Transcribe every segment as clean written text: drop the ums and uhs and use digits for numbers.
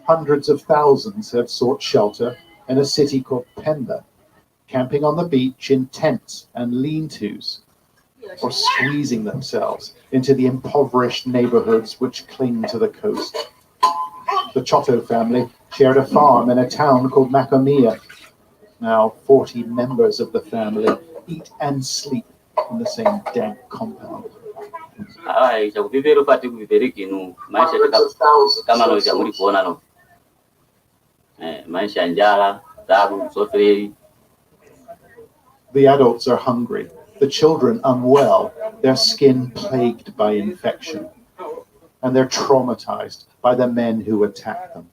Hundreds of thousands have sought shelter in a city called Pemba, camping on the beach in tents and lean-tos, or squeezing themselves into the impoverished neighborhoods which cling to the coast. The Chotto family shared a farm in a town called Macomia. Now 40 members of the family eat and sleep in the same dank compound. The adults are hungry, the children unwell, their skin plagued by infection, and they're traumatized by the men who attack them.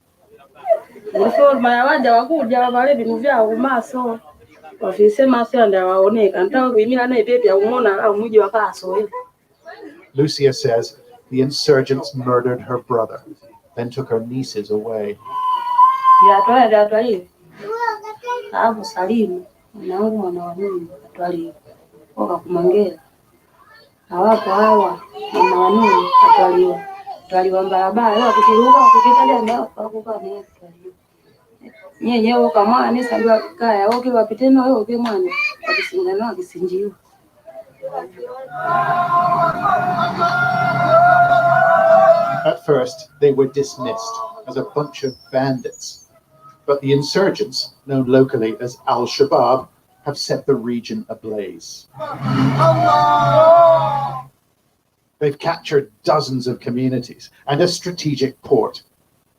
Lucia says the insurgents murdered her brother, then took her nieces away. At first, they were dismissed as a bunch of bandits, but the insurgents, known locally as Al-Shabaab, have set the region ablaze. They've captured dozens of communities and a strategic port,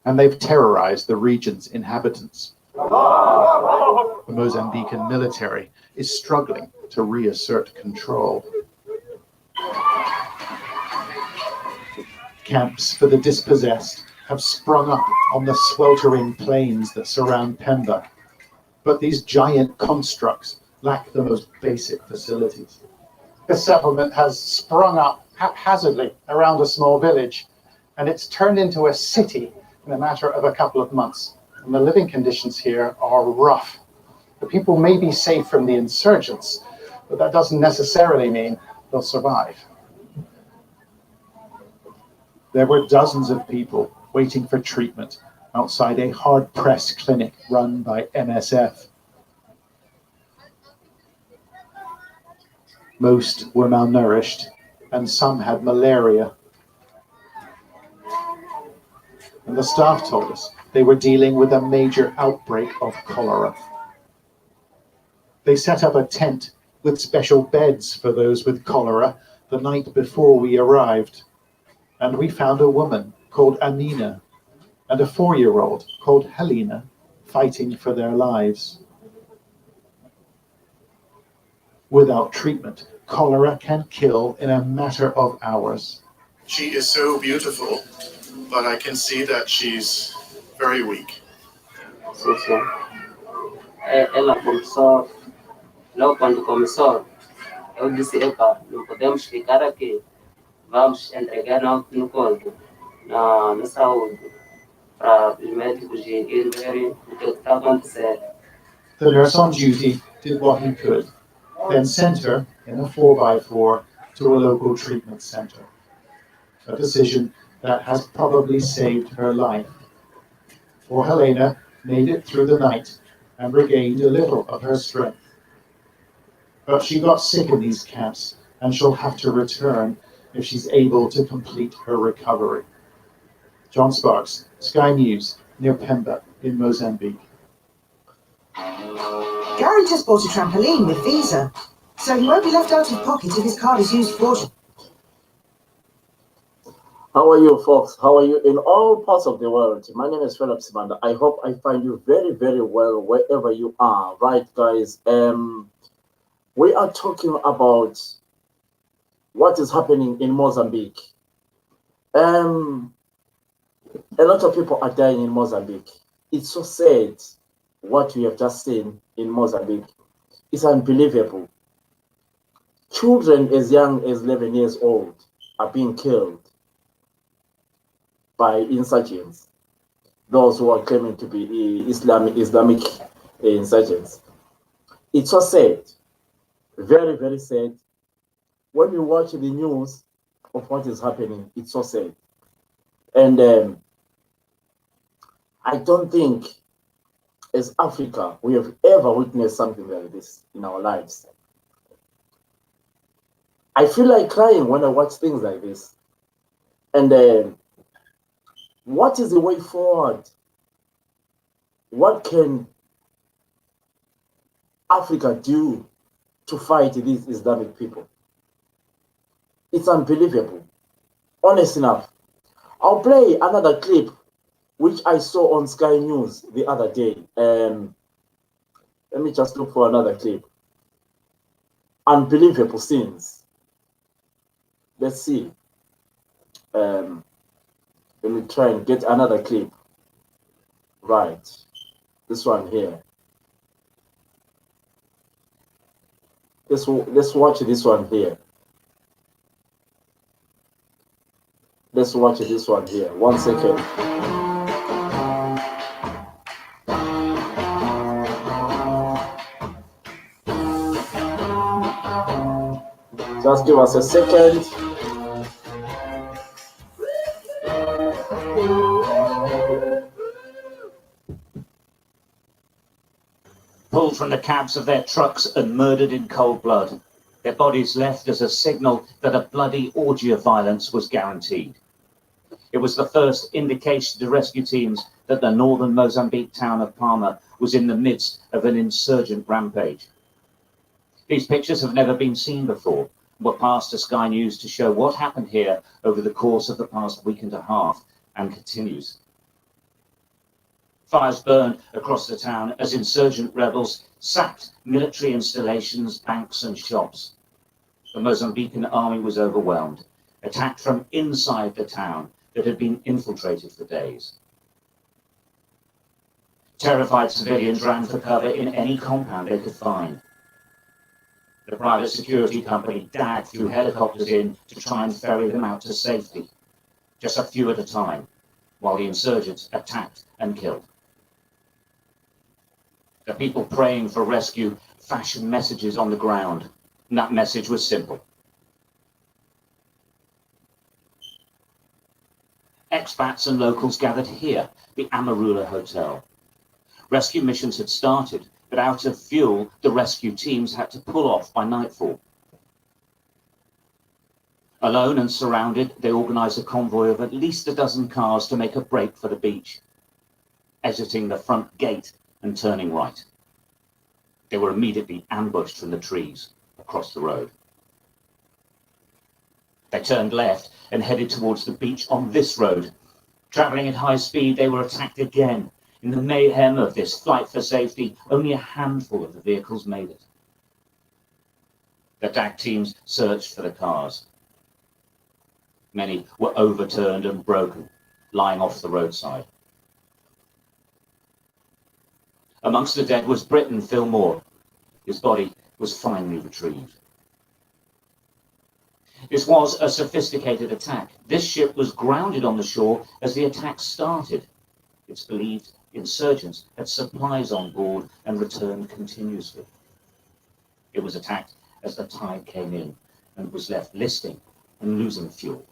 and they've terrorized the region's inhabitants. The Mozambican military is struggling to reassert control. Camps for the dispossessed have sprung up on the sweltering plains that surround Pemba, but these giant constructs lack the most basic facilities. The settlement has sprung up haphazardly around a small village, and it's turned into a city in a matter of a couple of months. And the living conditions here are rough. The people may be safe from the insurgents, but that doesn't necessarily mean they'll survive. There were dozens of people waiting for treatment outside a hard-pressed clinic run by MSF. Most were malnourished, and some had malaria. And the staff told us they were dealing with a major outbreak of cholera. They set up a tent with special beds for those with cholera the night before we arrived. And we found a woman called Amina and a 4-year-old called Helena fighting for their lives. Without treatment, cholera can kill in a matter of hours. She is so beautiful, but I can see that she's very weak. Ela começou, logo quando começou, eu disse, epa, não podemos ficar aqui. Vamos entregar no corpo, na saúde, para os médicos verem o que está acontecendo. The nurse on duty did what he could, then sent her in a 4x4 to a local treatment center. A decision that has probably saved her life. For Helena made it through the night and regained a little of her strength. But she got sick in these camps, and she'll have to return if she's able to complete her recovery. John Sparks, Sky News, near Pemba in Mozambique. Gary just bought a trampoline with Visa, so he won't be left out of pocket if his card is used fraudulently. How are you, folks? How are you in all parts of the world? My name is Philip Simanda. I hope I find you very, very well wherever you are. Right, guys? We are talking about what is happening in Mozambique. A lot of people are dying in Mozambique. It's so sad what we have just seen in Mozambique. It's unbelievable. Children as young as 11 years old are being killed by insurgents, those who are claiming to be Islamic insurgents. It's so sad, very, very sad. When you watch the news, of what is happening. It's so sad. And I don't think as Africa we have ever witnessed something like this in our lives. I feel like crying when I watch things like this. And what is the way forward? What can Africa do to fight these Islamic people? It's unbelievable. Honest enough. I'll play another clip which I saw on Sky News the other day. Let me just look for another clip. Unbelievable scenes. Let's see. Let me try and get another clip. Right. This one here. Let's watch this one here. Let's watch this one here. 1 second. Just give us a second. Pulled from the cabs of their trucks and murdered in cold blood. Their bodies left as a signal that a bloody orgy of violence was guaranteed. It was the first indication to rescue teams that the northern Mozambique town of Palma was in the midst of an insurgent rampage. These pictures have never been seen before, and were passed to Sky News to show what happened here over the course of the past week and a half, and continues. Fires burned across the town as insurgent rebels sacked military installations, banks and shops. The Mozambican army was overwhelmed, attacked from inside the town that had been infiltrated for days. Terrified civilians ran for cover in any compound they could find. The private security company DAG flew helicopters in to try and ferry them out to safety, just a few at a time, while the insurgents attacked and killed. The people praying for rescue fashioned messages on the ground, and that message was simple. Expats and locals gathered here, the Amarula Hotel. Rescue missions had started, but out of fuel, the rescue teams had to pull off by nightfall. Alone and surrounded, they organised a convoy of at least a dozen cars to make a break for the beach, exiting the front gate and turning right. They were immediately ambushed from the trees across the road. They turned left and headed towards the beach on this road. Travelling at high speed, they were attacked again. In the mayhem of this flight for safety, only a handful of the vehicles made it. The DAG teams searched for the cars. Many were overturned and broken, lying off the roadside. Amongst the dead was Briton Phil Moore. His body was finally retrieved. This was a sophisticated attack. This ship was grounded on the shore as the attack started. It's believed insurgents had supplies on board and returned continuously. It was attacked as the tide came in and was left listing and losing fuel.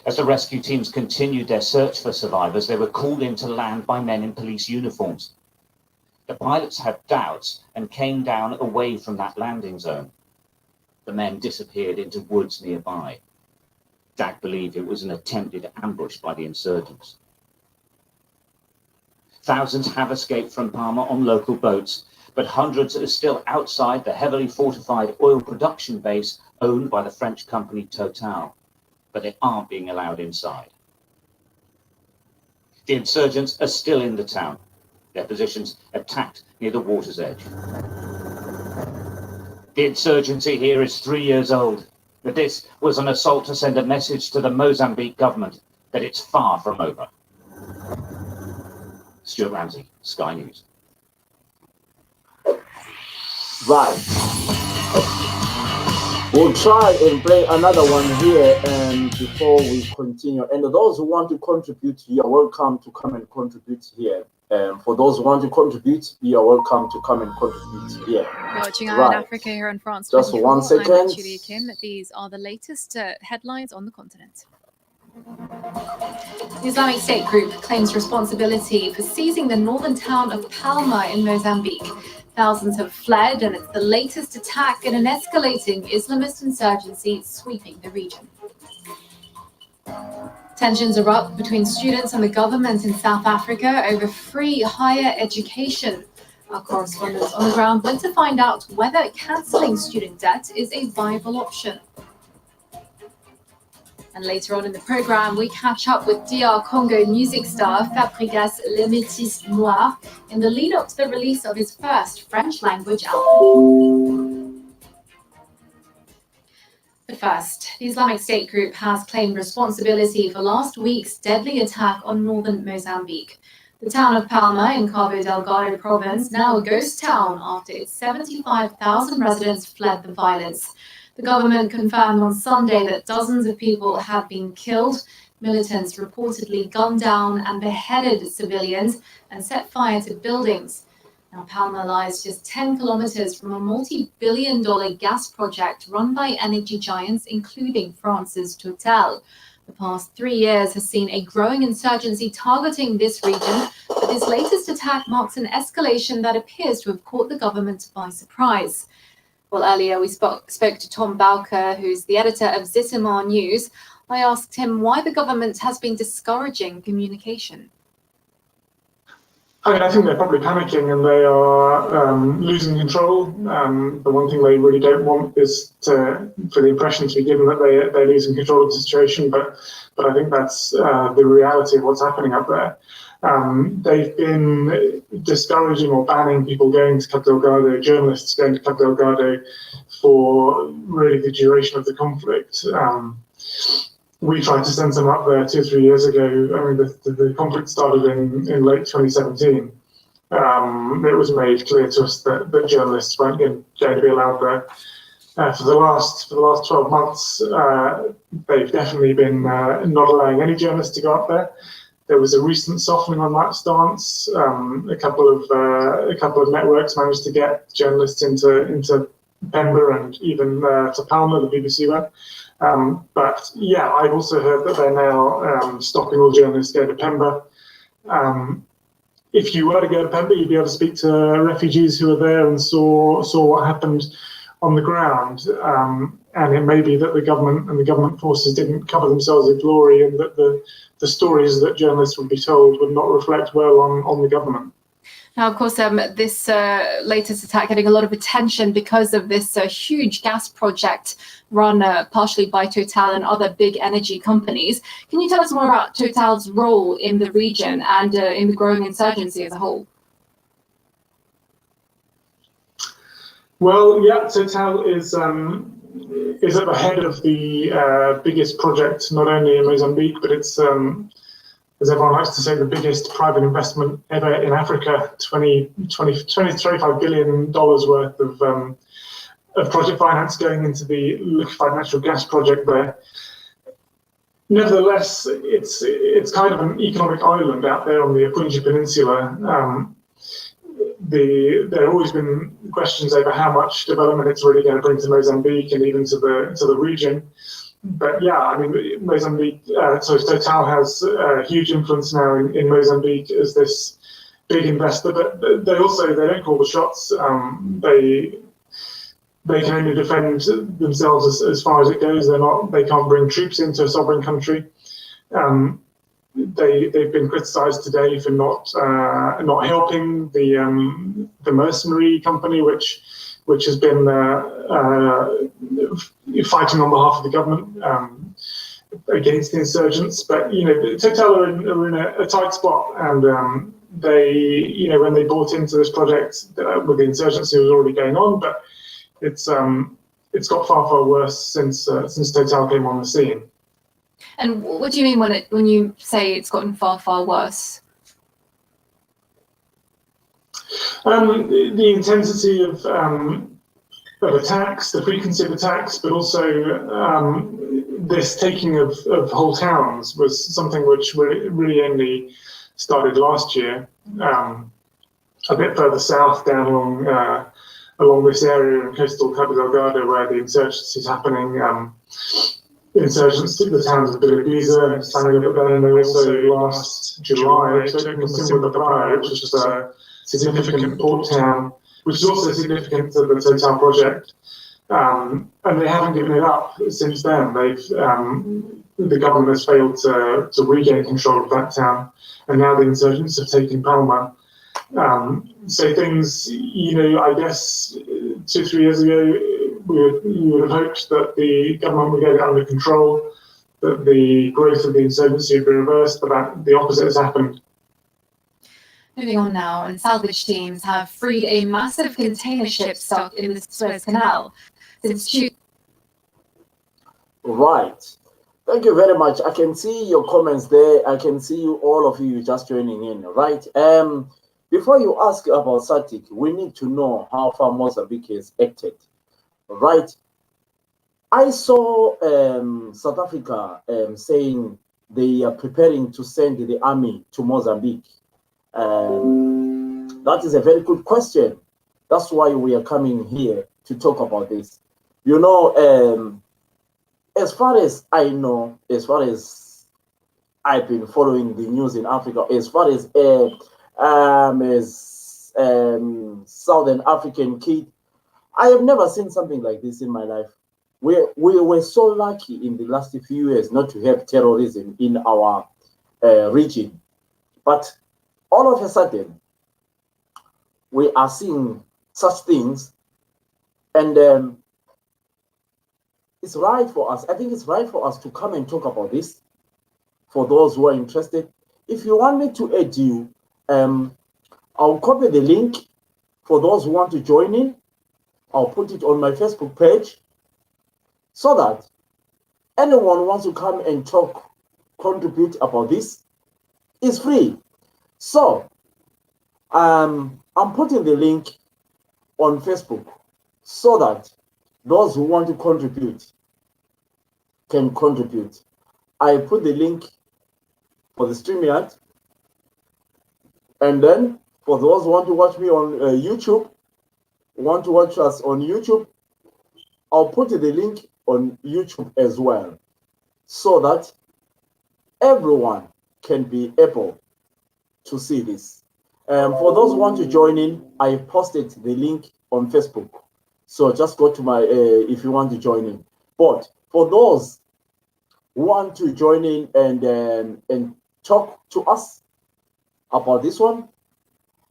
As the rescue teams continued their search for survivors, they were called in to land by men in police uniforms. The pilots had doubts and came down away from that landing zone. The men disappeared into woods nearby. DAG believed it was an attempted ambush by the insurgents. Thousands have escaped from Palma on local boats, but hundreds are still outside the heavily fortified oil production base owned by the French company Total, but they aren't being allowed inside. The insurgents are still in the town, their positions attacked near the water's edge. The insurgency here is 3 years old, but this was an assault to send a message to the Mozambique government that it's far from over. Stuart Ramsey, Sky News. Right. We'll try and play another one here and before we continue. And those who want to contribute, you're welcome to come and contribute here. For those who want to contribute, you are welcome to come and contribute here. You're watching Eye Right. on Africa here on France Just 24. one second. I'm Julia Kim. These are the latest headlines on the continent. The Islamic State group claims responsibility for seizing the northern town of Palma in Mozambique. Thousands have fled, and it's the latest attack in an escalating Islamist insurgency sweeping the region. Tensions erupt between students and the government in South Africa over free higher education. Our correspondent on the ground went to find out whether cancelling student debt is a viable option. And later on in the programme, we catch up with DR Congo music star Fabregas Le Métis Noir in the lead up to the release of his first French language album. But first, the Islamic State group has claimed responsibility for last week's deadly attack on northern Mozambique. The town of Palma in Cabo Delgado province, now a ghost town after its 75,000 residents fled the violence. The government confirmed on Sunday that dozens of people have been killed. Militants reportedly gunned down and beheaded civilians and set fire to buildings. Now, Palma lies just 10 kilometers from a multi-billion-dollar gas project run by energy giants, including France's Total. The past 3 years has seen a growing insurgency targeting this region, but this latest attack marks an escalation that appears to have caught the government by surprise. Well, earlier we spoke to Tom Bowker, who's the editor of Zitamar News. I asked him why the government has been discouraging communication. I think they're probably panicking and they are losing control. The one thing they really don't want is for the impression to be given that they're losing control of the situation, but I think that's the reality of what's happening up there. They've been discouraging or banning people going to Cabo Delgado, journalists going to Cabo Delgado for really the duration of the conflict. We tried to send some up there 2 or 3 years ago. I mean, the conflict started in late 2017. It was made clear to us that journalists weren't going to be allowed there. For the last 12 months, they've definitely been not allowing any journalists to go up there. There was a recent softening on that stance. A couple of networks managed to get journalists into Pemba and even to Palma, the BBC went. But yeah, I've also heard that they're now stopping all journalists going to Pemba. If you were to go to Pemba, you'd be able to speak to refugees who were there and saw what happened on the ground. And it may be that the government and the government forces didn't cover themselves in glory, and that the stories that journalists would be told would not reflect well on the government. Now, of course, this latest attack getting a lot of attention because of this huge gas project run partially by Total and other big energy companies. Can you tell us more about Total's role in the region and in the growing insurgency as a whole? Well, yeah, Total is at the head of the biggest project, not only in Mozambique, but it's as everyone likes to say, the biggest private investment ever in Africa, $25 billion worth of project finance going into the liquefied natural gas project there. Nevertheless, it's kind of an economic island out there on the Apunji Peninsula. There have always been questions over how much development it's really going to bring to Mozambique and even to the region. But yeah, I mean, Mozambique, so Total has huge influence now in Mozambique as this big investor, but they don't call the shots. They can only defend themselves as far as it goes. They can't bring troops into a sovereign country. They've been criticised today for not helping the mercenary company, which has been fighting on behalf of the government against the insurgents. But Total are in a tight spot, and they, when they bought into this project with the insurgency was already going on, but it's got far worse since Total came on the scene. And what do you mean when you say it's gotten far worse? The intensity of attacks, the frequency of attacks, but also this taking of whole towns was something which really only started last year, a bit further south down along this area in coastal Cabo Delgado where the insurgency is happening. Insurgents took the towns of Bilibisa, Sangavita, and also last July took Musimbo da Praia, which is a significant port town, which is also significant to the Total project. And they haven't given it up since then. The government has failed to regain control of that town, and now the insurgents have taken Palma. So things, I guess 2-3 years ago, you would have hoped that the government would get it under control, that the growth of the insurgency would be reversed, but the opposite has happened. Moving on now, and salvage teams have freed a massive container ship stuck in the Suez Canal. Right. Thank you very much. I can see your comments there. I can see you, all of you just joining in, right? Before you ask about SADC, we need to know how far Mozambique has acted, right? I saw South Africa saying they are preparing to send the army to Mozambique. That is a very good question. That's why we are coming here to talk about this. As far as I know, as far as I've been following the news in Africa, as far as Southern African kid, I have never seen something like this in my life. We were so lucky in the last few years not to have terrorism in our region. But all of a sudden, we are seeing such things, and it's right for us. I think it's right for us to come and talk about this for those who are interested. If you want me to add you, I'll copy the link for those who want to join in. I'll put it on my Facebook page so that anyone who wants to come and talk, contribute about this, is free. So, I'm putting the link on Facebook so that those who want to contribute can contribute. I put the link for the StreamYard, and then for those who want to watch me on YouTube, want to watch us on YouTube, I'll put the link on YouTube as well, so that everyone can be able to see this. For those who want to join in, I posted the link on Facebook. So just go to my, if you want to join in. But for those who want to join in and talk to us about this one,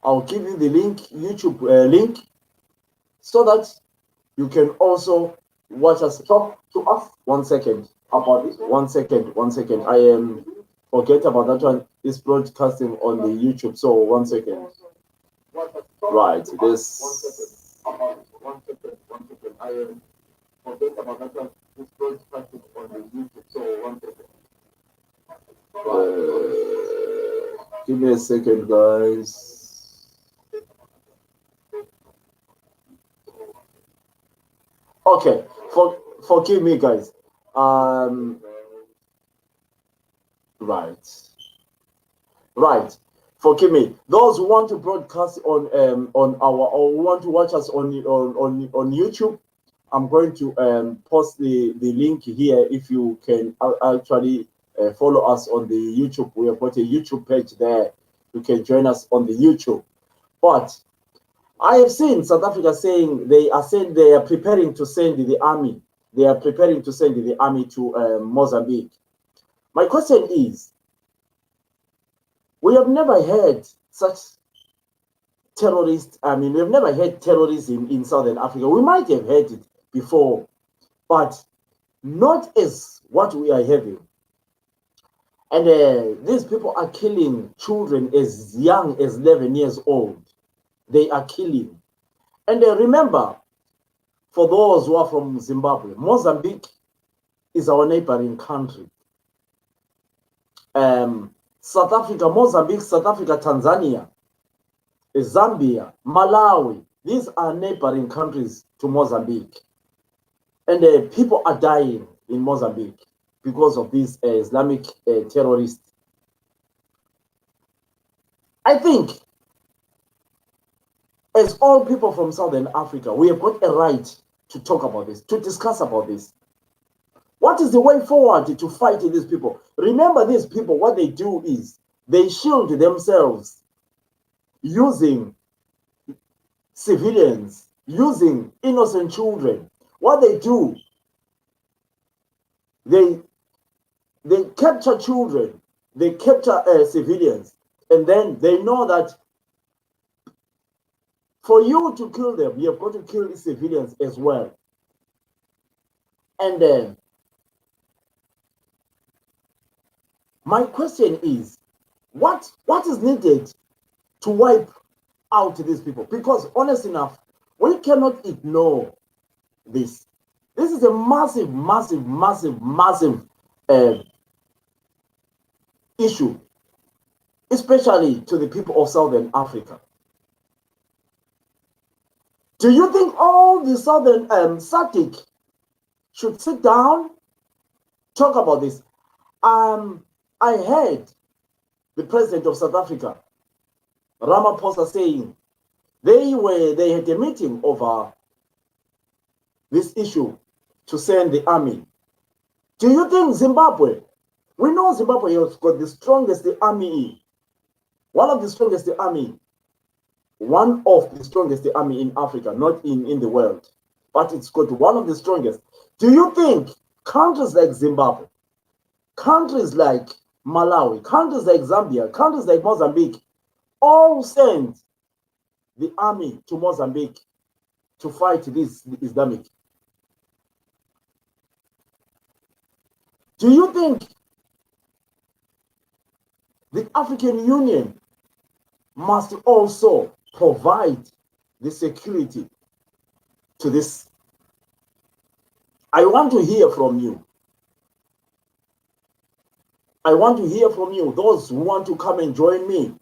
I'll give you the link, YouTube link, so that you can also watch us, talk to us. 1 second about this. 1 second. I am forget about that one. It's broadcasting on the YouTube. So 1 second. Right. This. 1 second. I am forget about that one. It's broadcasting on the YouTube. So 1 second. Give me a second, guys. Okay, forgive me, guys. Right. Forgive me. Those who want to broadcast on our, or want to watch us on YouTube, I'm going to post the link here. If you can actually follow us on the YouTube, we have got a YouTube page there. You can join us on the YouTube. But I have seen South Africa saying they are preparing to send the army. They are preparing to send the army to Mozambique. My question is, we have never had such terrorists. I mean, we have never had terrorism in Southern Africa. We might have had it before, but not as what we are having. And these people are killing children as young as 11 years old. They are killing. And remember, for those who are from Zimbabwe, Mozambique is our neighboring country. South Africa, Mozambique, South Africa, Tanzania, Zambia, Malawi, these are neighboring countries to Mozambique. And people are dying in Mozambique because of these Islamic terrorists. I think, as all people from Southern Africa, we have got a right to talk about this, to discuss about this. What is the way forward to fight these people? Remember, these people, what they do is they shield themselves using civilians, using innocent children. What they do, they capture children, they capture civilians, and then they know that for you to kill them, you have got to kill the civilians as well. And then my question is, what is needed to wipe out these people? Because honest enough, we cannot ignore this. This is a massive, massive, massive, massive issue, especially to the people of Southern Africa. Do you think all the Southern SADC should sit down, talk about this? I heard the president of South Africa, Ramaphosa, saying they had a meeting over this issue to send the army. Do you think Zimbabwe? We know Zimbabwe has got the strongest army, one of the strongest army in Africa, not in the world, but it's got one of the strongest. Do you think countries like Zimbabwe, countries like Malawi, countries like Zambia, countries like Mozambique, all send the army to Mozambique to fight this Islamic? Do you think the African Union must also provide the security to this? I want to hear from you. I want to hear from you, those who want to come and join me.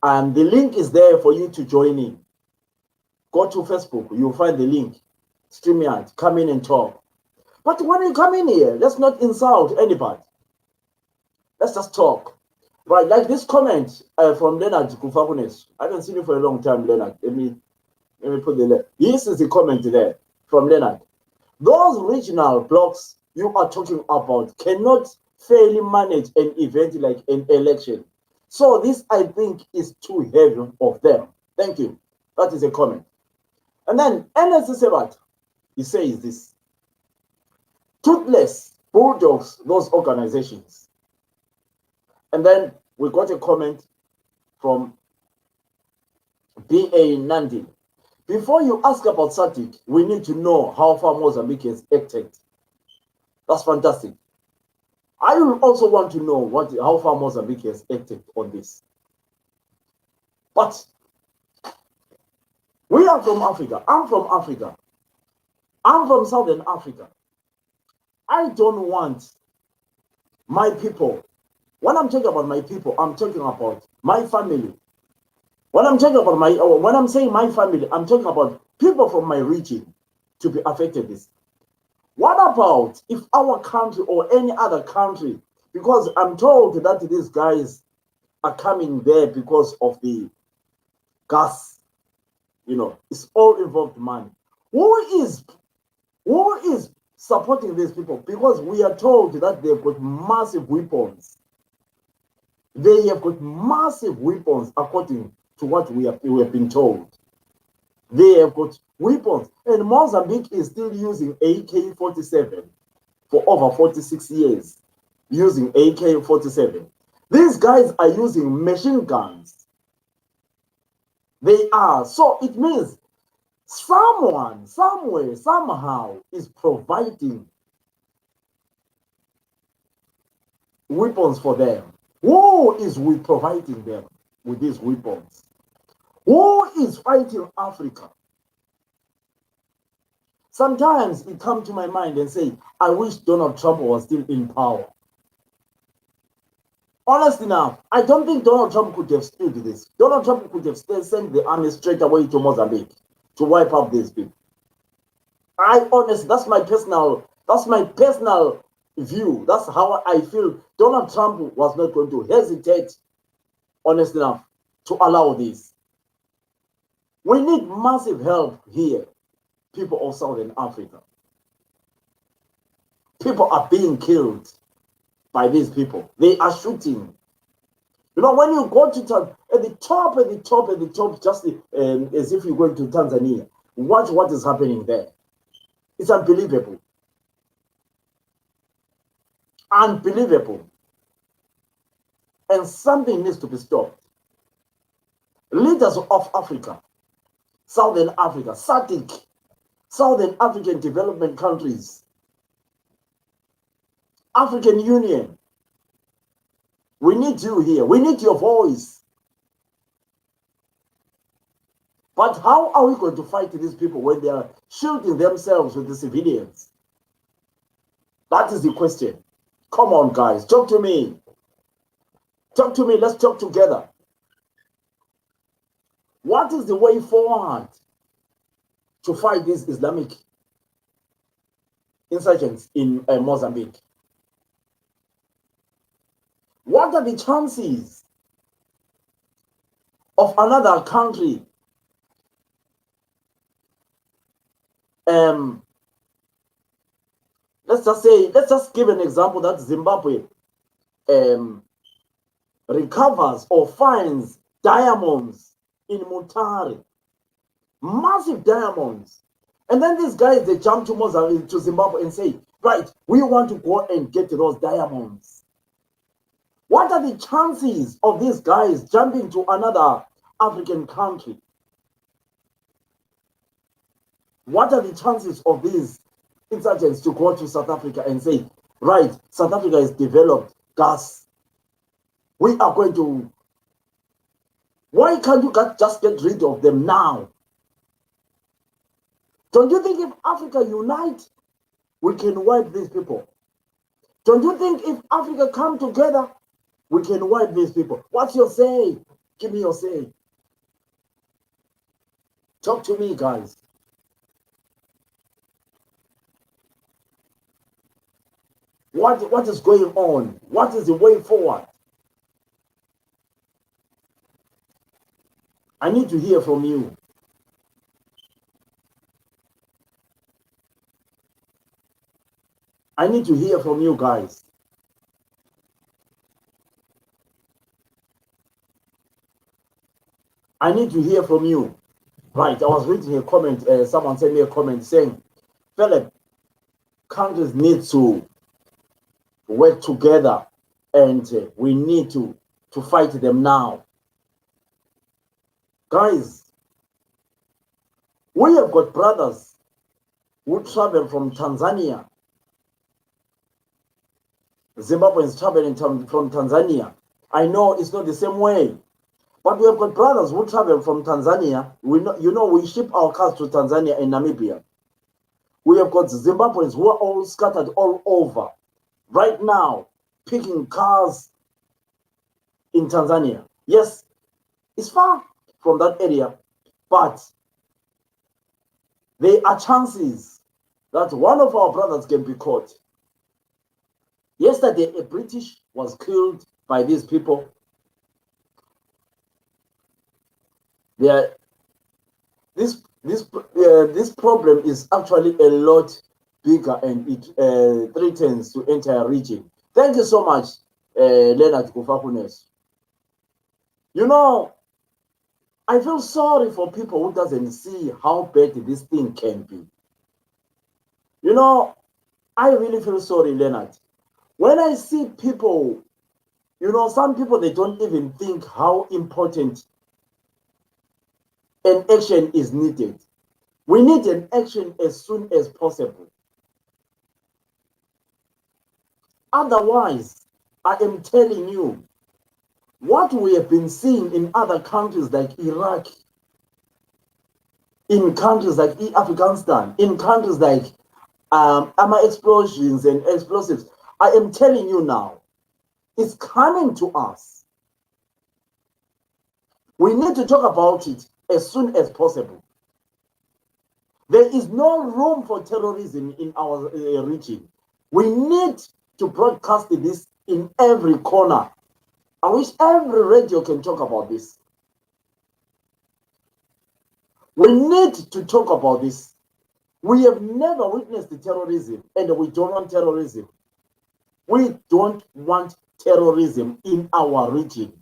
And the link is there for you to join in. Go to Facebook, you'll find the link. StreamYard, come in and talk. But when you come in here, let's not insult anybody. Let's just talk. Right, like this comment from Leonard Kufakunes. I haven't seen you for a long time, Leonard. Let me put the link. This is the comment there from Leonard. Those regional blocks you are talking about cannot fairly manage an event like an election. So this, I think, is too heavy of them. Thank you. That is a comment. And then NSC Sebat, he says this. Toothless bulldogs, those organizations. And then we got a comment from B.A. Nandi. Before you ask about SADC, we need to know how far Mozambique has acted. That's fantastic. I will also want to know how far Mozambique has acted on this. But we are from Africa. I'm from Africa. I'm from Southern Africa. I don't want my people. When I'm talking about my people, I'm talking about my family. When I'm saying my family, I'm talking about people from my region to be affected this. What about if our country or any other country, because I'm told that these guys are coming there because of the gas, it's all involved money. Who is supporting these people? Because we are told that they've got massive weapons. They have got massive weapons according to what we have been told. They have got weapons. And Mozambique is still using AK-47 for over 46 years, using AK-47. These guys are using machine guns. They are. So it means someone, somewhere, somehow is providing weapons for them. Who is providing them with these weapons? Who is fighting Africa? Sometimes it comes to my mind and say, I wish Donald Trump was still in power. Honestly enough, I don't think Donald Trump could have stood this. Donald Trump could have sent the army straight away to Mozambique to wipe out these people. That's my personal view. That's how I feel. Donald Trump was not going to hesitate, honestly enough, to allow this. We need massive help here, people of Southern Africa. People are being killed by these people. They are shooting. You know, when you go to at the top, just as if you're going to Tanzania, watch what is happening there. It's unbelievable. Unbelievable. And something needs to be stopped. Leaders of Africa, Southern Africa, SADC, Southern African development countries, African Union, we need you here. We need your voice. But how are we going to fight these people when they are shielding themselves with the civilians? That is the question. Come on, guys, talk to me. Talk to me. Let's talk together. What is the way forward to fight these Islamic insurgents in Mozambique? What are the chances of another country let's just give an example that Zimbabwe recovers or finds diamonds in Mutare, massive diamonds, and then these guys, they jump to Mozambique, to Zimbabwe, and say, right, we want to go and get those diamonds. What are the chances of these guys jumping to another African country? What are the chances of these insurgents to go to South Africa and say, right, South Africa has developed gas. We are going to... Why can't you just get rid of them now? Don't you think if Africa unite, we can wipe these people? Don't you think if Africa come together, we can wipe these people? What's your say? Give me your say. Talk to me, guys. What is going on? What is the way forward? I need to hear from you. I need to hear from you guys. I need to hear from you. Right, I was reading a comment, someone sent me a comment saying, Philip, countries need to work together and we need to fight them now. Guys, we have got brothers who travel from Tanzania. Zimbabweans traveling from Tanzania. I know it's not the same way, but we have got brothers who travel from Tanzania. We know, we ship our cars to Tanzania and Namibia. We have got Zimbabweans who are all scattered all over right now, picking cars in Tanzania. Yes, it's far from that area, but there are chances that one of our brothers can be caught. Yesterday, a British was killed by these people. This problem is actually a lot bigger, and it threatens the entire region. Thank you so much, Leonard Kufakunes. You know, I feel sorry for people who doesn't see how bad this thing can be. You know, I really feel sorry, Leonard. When I see people, you know, some people, they don't even think how important an action is needed. We need an action as soon as possible. Otherwise, I am telling you, what we have been seeing in other countries like Iraq, in countries like Afghanistan, in countries like armor explosions and explosives, I am telling you now, it's coming to us. We need to talk about it as soon as possible. There is no room for terrorism in our region. We need to broadcast this in every corner. I wish every radio can talk about this. We need to talk about this. We have never witnessed terrorism, and we don't want terrorism. We don't want terrorism in our region.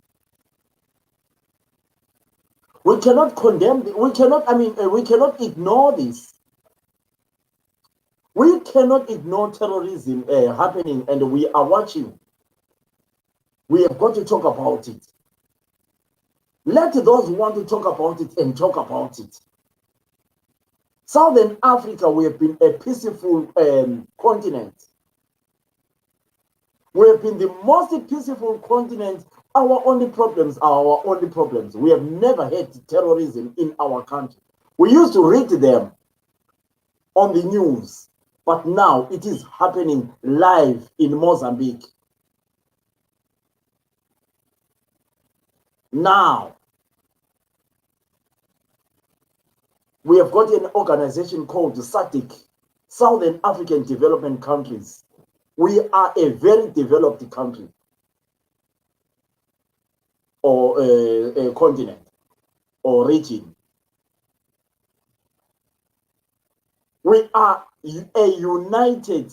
We cannot condemn, we cannot ignore this. We cannot ignore terrorism happening, and we are watching. We have got to talk about it. Let those who want to talk about it and talk about it. Southern Africa, we have been a peaceful continent. We have been the most peaceful continent. Our only problems are our only problems. We have never had terrorism in our country. We used to read them on the news, but now it is happening live in Mozambique. Now, we have got an organization called SADC, Southern African Development Countries. We are a very developed country or a continent or region. We are a united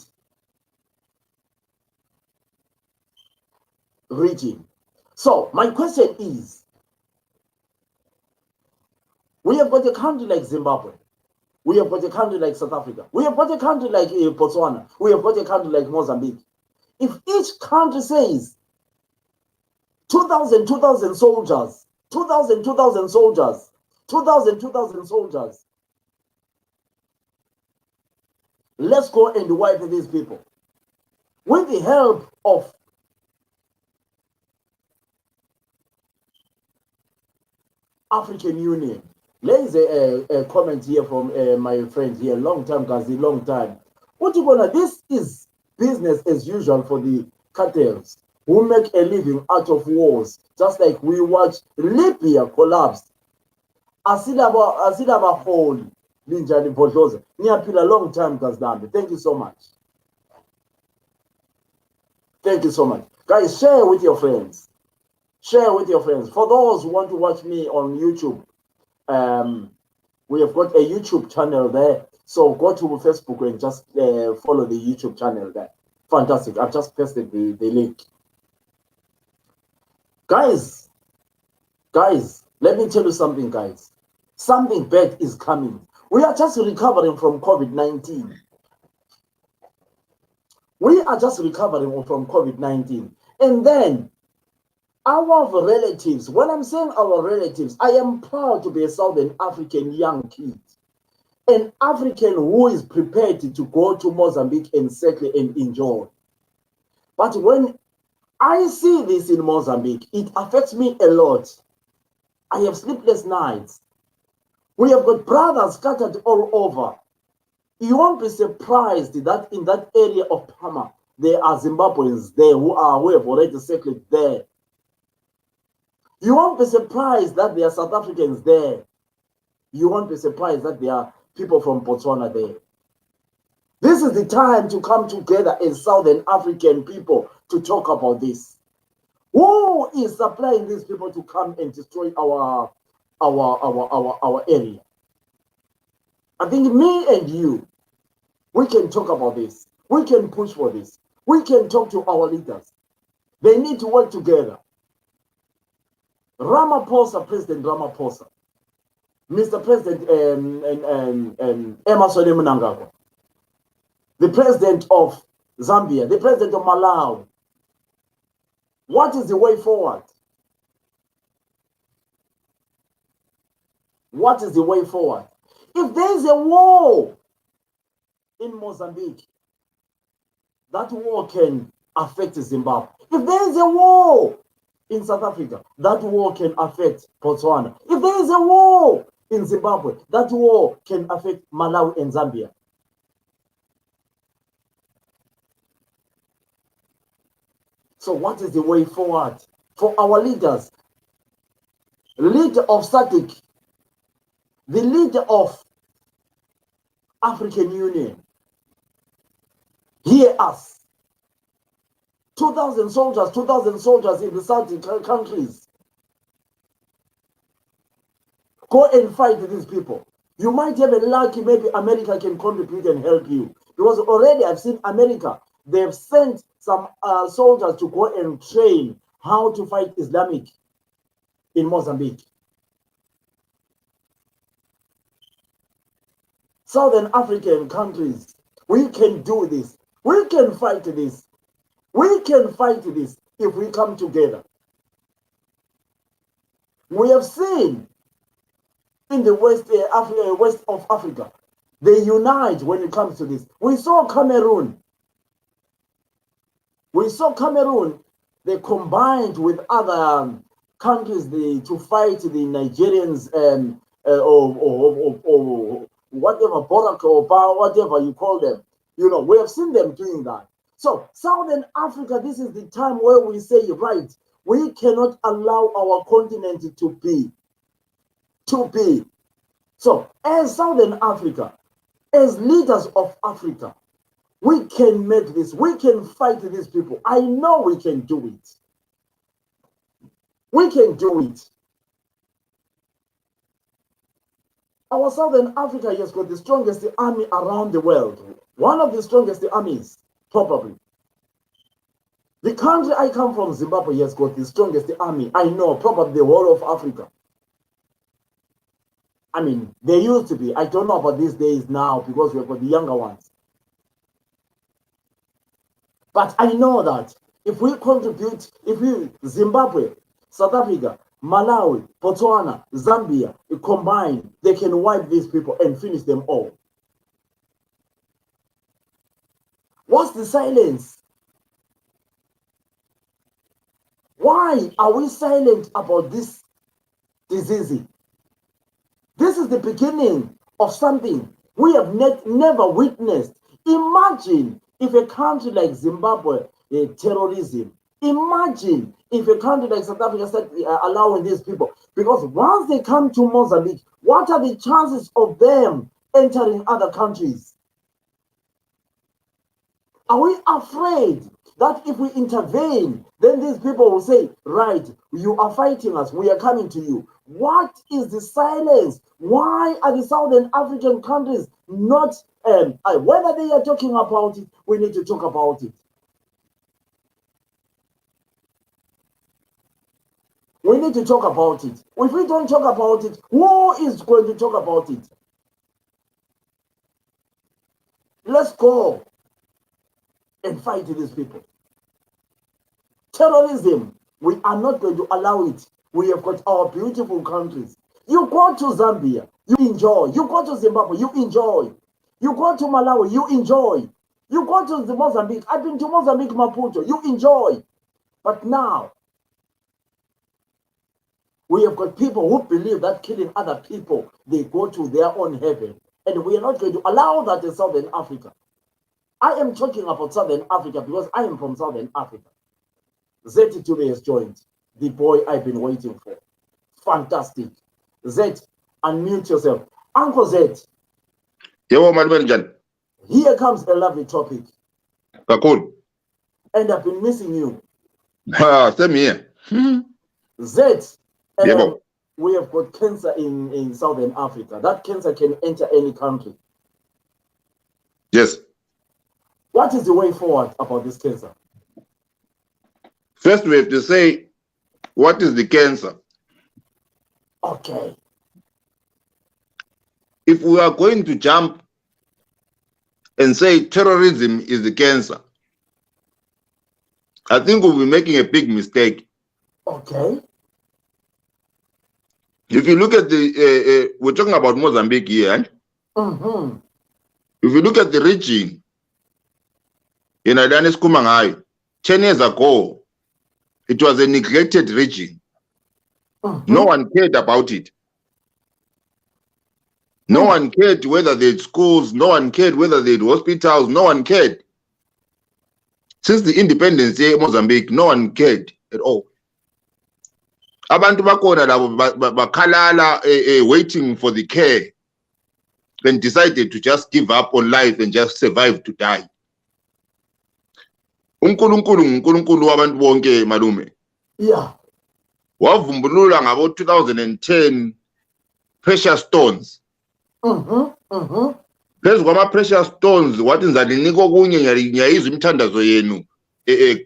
region. So my question is, we have got a country like Zimbabwe. We have got a country like South Africa. We have got a country like Botswana. We have got a country like Mozambique. If each country says 2,000 soldiers, 2,000 soldiers, 2,000 soldiers, let's go and wipe these people. With the help of African Union. There is a comment here from my friend here, long time, Gazi, long time. What you gonna? This is business as usual for the cartels who make a living out of wars, just like we watch Libya collapse. Asidaba whole Linjani Bodoza. Niapila long time, Gazdambi. Thank you so much. Thank you so much. Guys, share with your friends. Share with your friends. For those who want to watch me on YouTube, we have got a YouTube channel there. So go to Facebook and just follow the YouTube channel there. Fantastic. I've just pasted the link. Guys, let me tell you something, guys. Something bad is coming. We are just recovering from COVID-19. We are just recovering from COVID-19. And then our relatives, when I'm saying our relatives, I am proud to be a Southern African young kid. An African who is prepared to go to Mozambique and settle and enjoy. But when I see this in Mozambique, it affects me a lot. I have sleepless nights. We have got brothers scattered all over. You won't be surprised that in that area of Palma, there are Zimbabweans there who have already settled there. You won't be surprised that there are South Africans there. You won't be surprised that there are people from Botswana there. This is the time to come together as Southern African people to talk about this. Who is supplying these people to come and destroy our area? I think me and you, we can talk about this. We can push for this. We can talk to our leaders. They need to work together. Ramaphosa, President Ramaphosa, Mr. President Emmerson Mnangagwa, the President of Zambia, the President of Malawi. What is the way forward? What is the way forward? If there is a war in Mozambique, that war can affect Zimbabwe. If there is a war in South Africa, that war can affect Botswana. If there is a war in Zimbabwe, that war can affect Malawi and Zambia. So what is the way forward for our leaders? Leader of SADC, the leader of African Union, hear us. 2,000 soldiers in the Southern countries. Go and fight these people. You might have a lucky, maybe America can contribute and help you. Because already I've seen America, they've sent some soldiers to go and train how to fight Islamic in Mozambique. Southern African countries, we can do this. We can fight this. We can fight this if we come together. We have seen in the west of Africa, they unite when it comes to this. We saw Cameroon. They combined with other countries to fight the Nigerians or whatever, Borak or whatever you call them. You know, we have seen them doing that. So Southern Africa, this is the time where we say, right, we cannot allow our continent to be. So as Southern Africa, as leaders of Africa, we can make this, we can fight these people. I know we can do it. We can do it. Our Southern Africa has got the strongest army around the world. One of the strongest armies, probably. The country I come from, Zimbabwe, has got the strongest army. I know, probably the whole of Africa. I mean, they used to be. I don't know about these days now because we've got the younger ones. But I know that if we contribute, Zimbabwe, South Africa, Malawi, Botswana, Zambia, combine, they can wipe these people and finish them all. What's the silence? Why are we silent about this disease? This is the beginning of something we have never witnessed. Imagine if a country like Zimbabwe, terrorism. Imagine if a country like South Africa started allowing these people. Because once they come to Mozambique, what are the chances of them entering other countries? Are we afraid that if we intervene, then these people will say, right, you are fighting us, we are coming to you. What is the silence? Why are the Southern African countries not, whether they are talking about it, we need to talk about it. We need to talk about it. If we don't talk about it, who is going to talk about it? Let's go and fight these people. Terrorism, we are not going to allow it. We have got our beautiful countries. You go to Zambia, you enjoy. You go to Zimbabwe, you enjoy. You go to Malawi, you enjoy. You go to Mozambique. I've been to Mozambique, Maputo, you enjoy. But now, we have got people who believe that killing other people, they go to their own heaven. And we are not going to allow that in Southern Africa. I am talking about Southern Africa because I am from Southern Africa. Zeti Tube has joined. The boy I've been waiting for. Fantastic. Zet, unmute yourself. Uncle Zet. Here comes a lovely topic. And I've been missing you. Same here. Zet, we have got cancer in Southern Africa. That cancer can enter any country. Yes. What is the way forward about this cancer? First, we have to say, what is the cancer? Okay. If we are going to jump and say terrorism is the cancer, I think we'll be making a big mistake. Okay. If you look at the, we're talking about Mozambique here. Mm-hmm. If you look at the region, in Adanis Kumangai, 10 years ago, it was a neglected region. Mm-hmm. No one cared about it. No one cared whether they had schools, no one cared whether they had hospitals, no one cared. Since the independence here in Mozambique, no one cared at all. Abantu bakhona labo bakhalala waiting for the care and decided to just give up on life and just survive to die. uNkulunkulu wabantu bonke malume. Yeah. Wavumbulula ngabo 2010 precious stones. Phezu kwama-precious stones wathi nizalinika okunye ngiyayizwa imithandazo yenu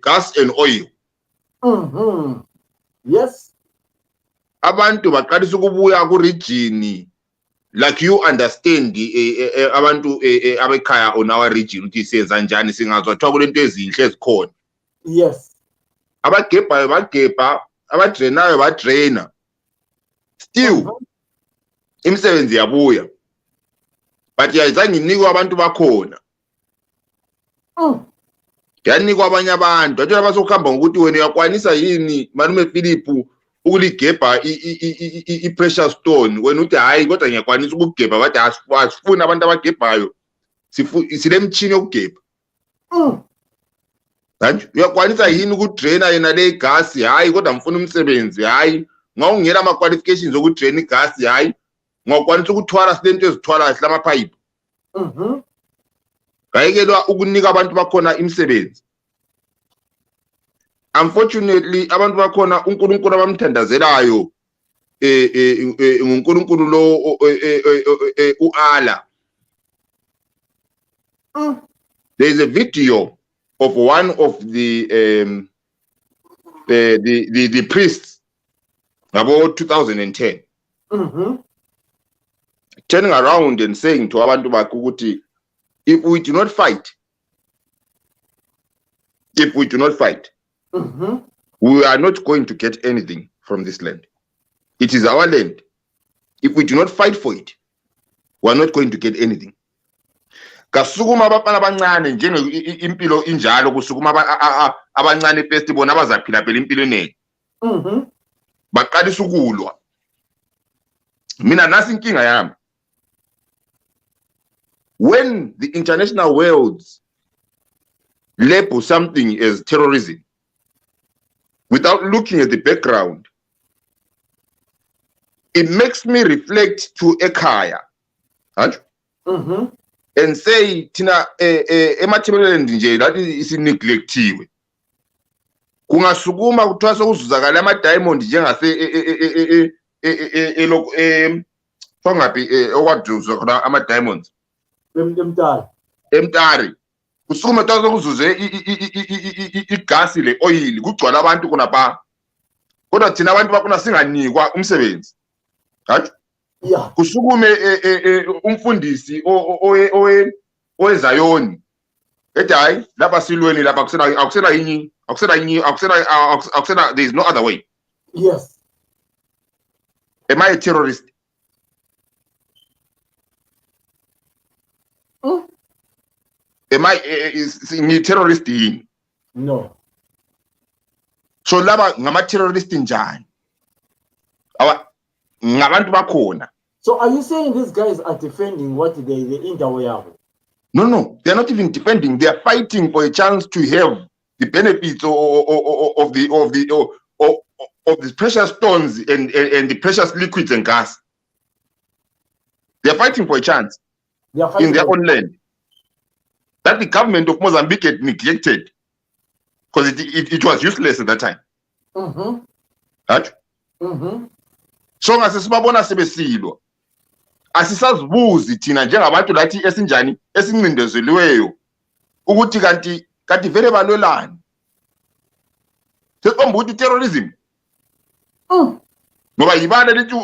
gas and oil. Yes. Abantu baqalisa ukubuya ku-region like you understand abantu abekhaya on our region ukuthi siyenza njani singazwa kuthiwa kulento ezinhle ezikhona. Yes. Abagebhayo bagebha, abadrainayo badraina. Still imisebenzi yabuya. But yayizange inikwe abantu bakhona. Yanikwa abanye abantu. Bathola basokuhamba ngokuthi wena uyakwanisa yini malume Philip ukuligebha i-precious stone. Wena uthi hayi kodwa ngiyakwanisa ukugebha bathi asifuni abantu abagebhayo. Silemtshini yokugebha. Manje uyakwanisa yini ukudraina yena le gas hayi kodwa mfuna umsebenzi hayi ngawungena ama qualifications okudraina igas hayi ngakwanisa ukuthwala silento ezithwala sihlama pipe. Ngayikelwa ukunika abantu bakhona imisebenzi. Unfortunately abantu bakhona uNkulunkulu abamthandazelayo uNkulunkulu lo uAllah. There is a video of one of the priests about 2010 turning around and saying to abantu bakhe ukuthi if we do not fight, we are not going to get anything from this land. It is our land. If we do not fight for it, we are not going to get anything. Kasukuma abafana abancane njenge impilo injalo kusukuma abancane first bona abazaphila phela impilo enene. Baqalisa ukulwa. Mina nasi inkinga yami. When the international world label something as terrorism without looking at the background, it makes me reflect to ekhaya. And say tina emathebeleni nje lathi isineglectiwe. Kungasukuma kuthiwa sokuzuzakala ama-diamond njengase ngaphi okwaduzwa khona ama-diamonds emtari kusukuma kuthiwa sokuzuze igasi le oil kugcwala abantu khonapha kodwa thina abantu bakhona singanikwa umsebenzi. Kusukume umfundisi owezayoni ethi hayi lapha silweni lapha akusela yinyi there is no other way. Yes. Am I a terrorist? Am I a terrorist yini? No. So laba ngama-terrorist njani? Ngabantu bakhona. So are you saying these guys are defending what the interway? No, they are not even defending. They are fighting for a chance to have the benefits of the precious stones and the precious liquids and gas. They are fighting for a chance in their own land that the government of Mozambique had neglected because it was useless at that time. Right? So ngasesibabona sebesilwa asisazibuzi thina njengabantu lathi esinjani esincindezeliweyo ukuthi kanti vele balwelani sekomba ukuthi terrorism ngoba yibala lithi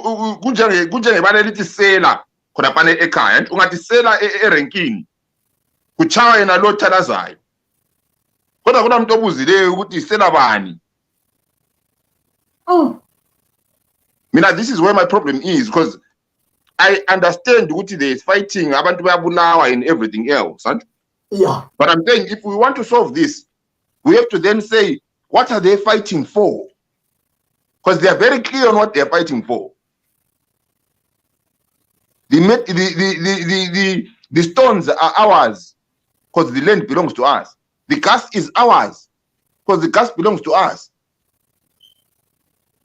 kunjengebala lithi sela khona phane ekhaya ungathi sela erenkini kuchawa yena lo thalazayo kodwa kunamuntu obuzileyo ukuthi sela bani. Mina, this is where my problem is because I understand what there is fighting, abantu bayabulawa and everything else. Yeah. But I'm saying if we want to solve this, we have to then say, what are they fighting for? Because they are very clear on what they are fighting for. The stones are ours because the land belongs to us. The gas is ours because the gas belongs to us.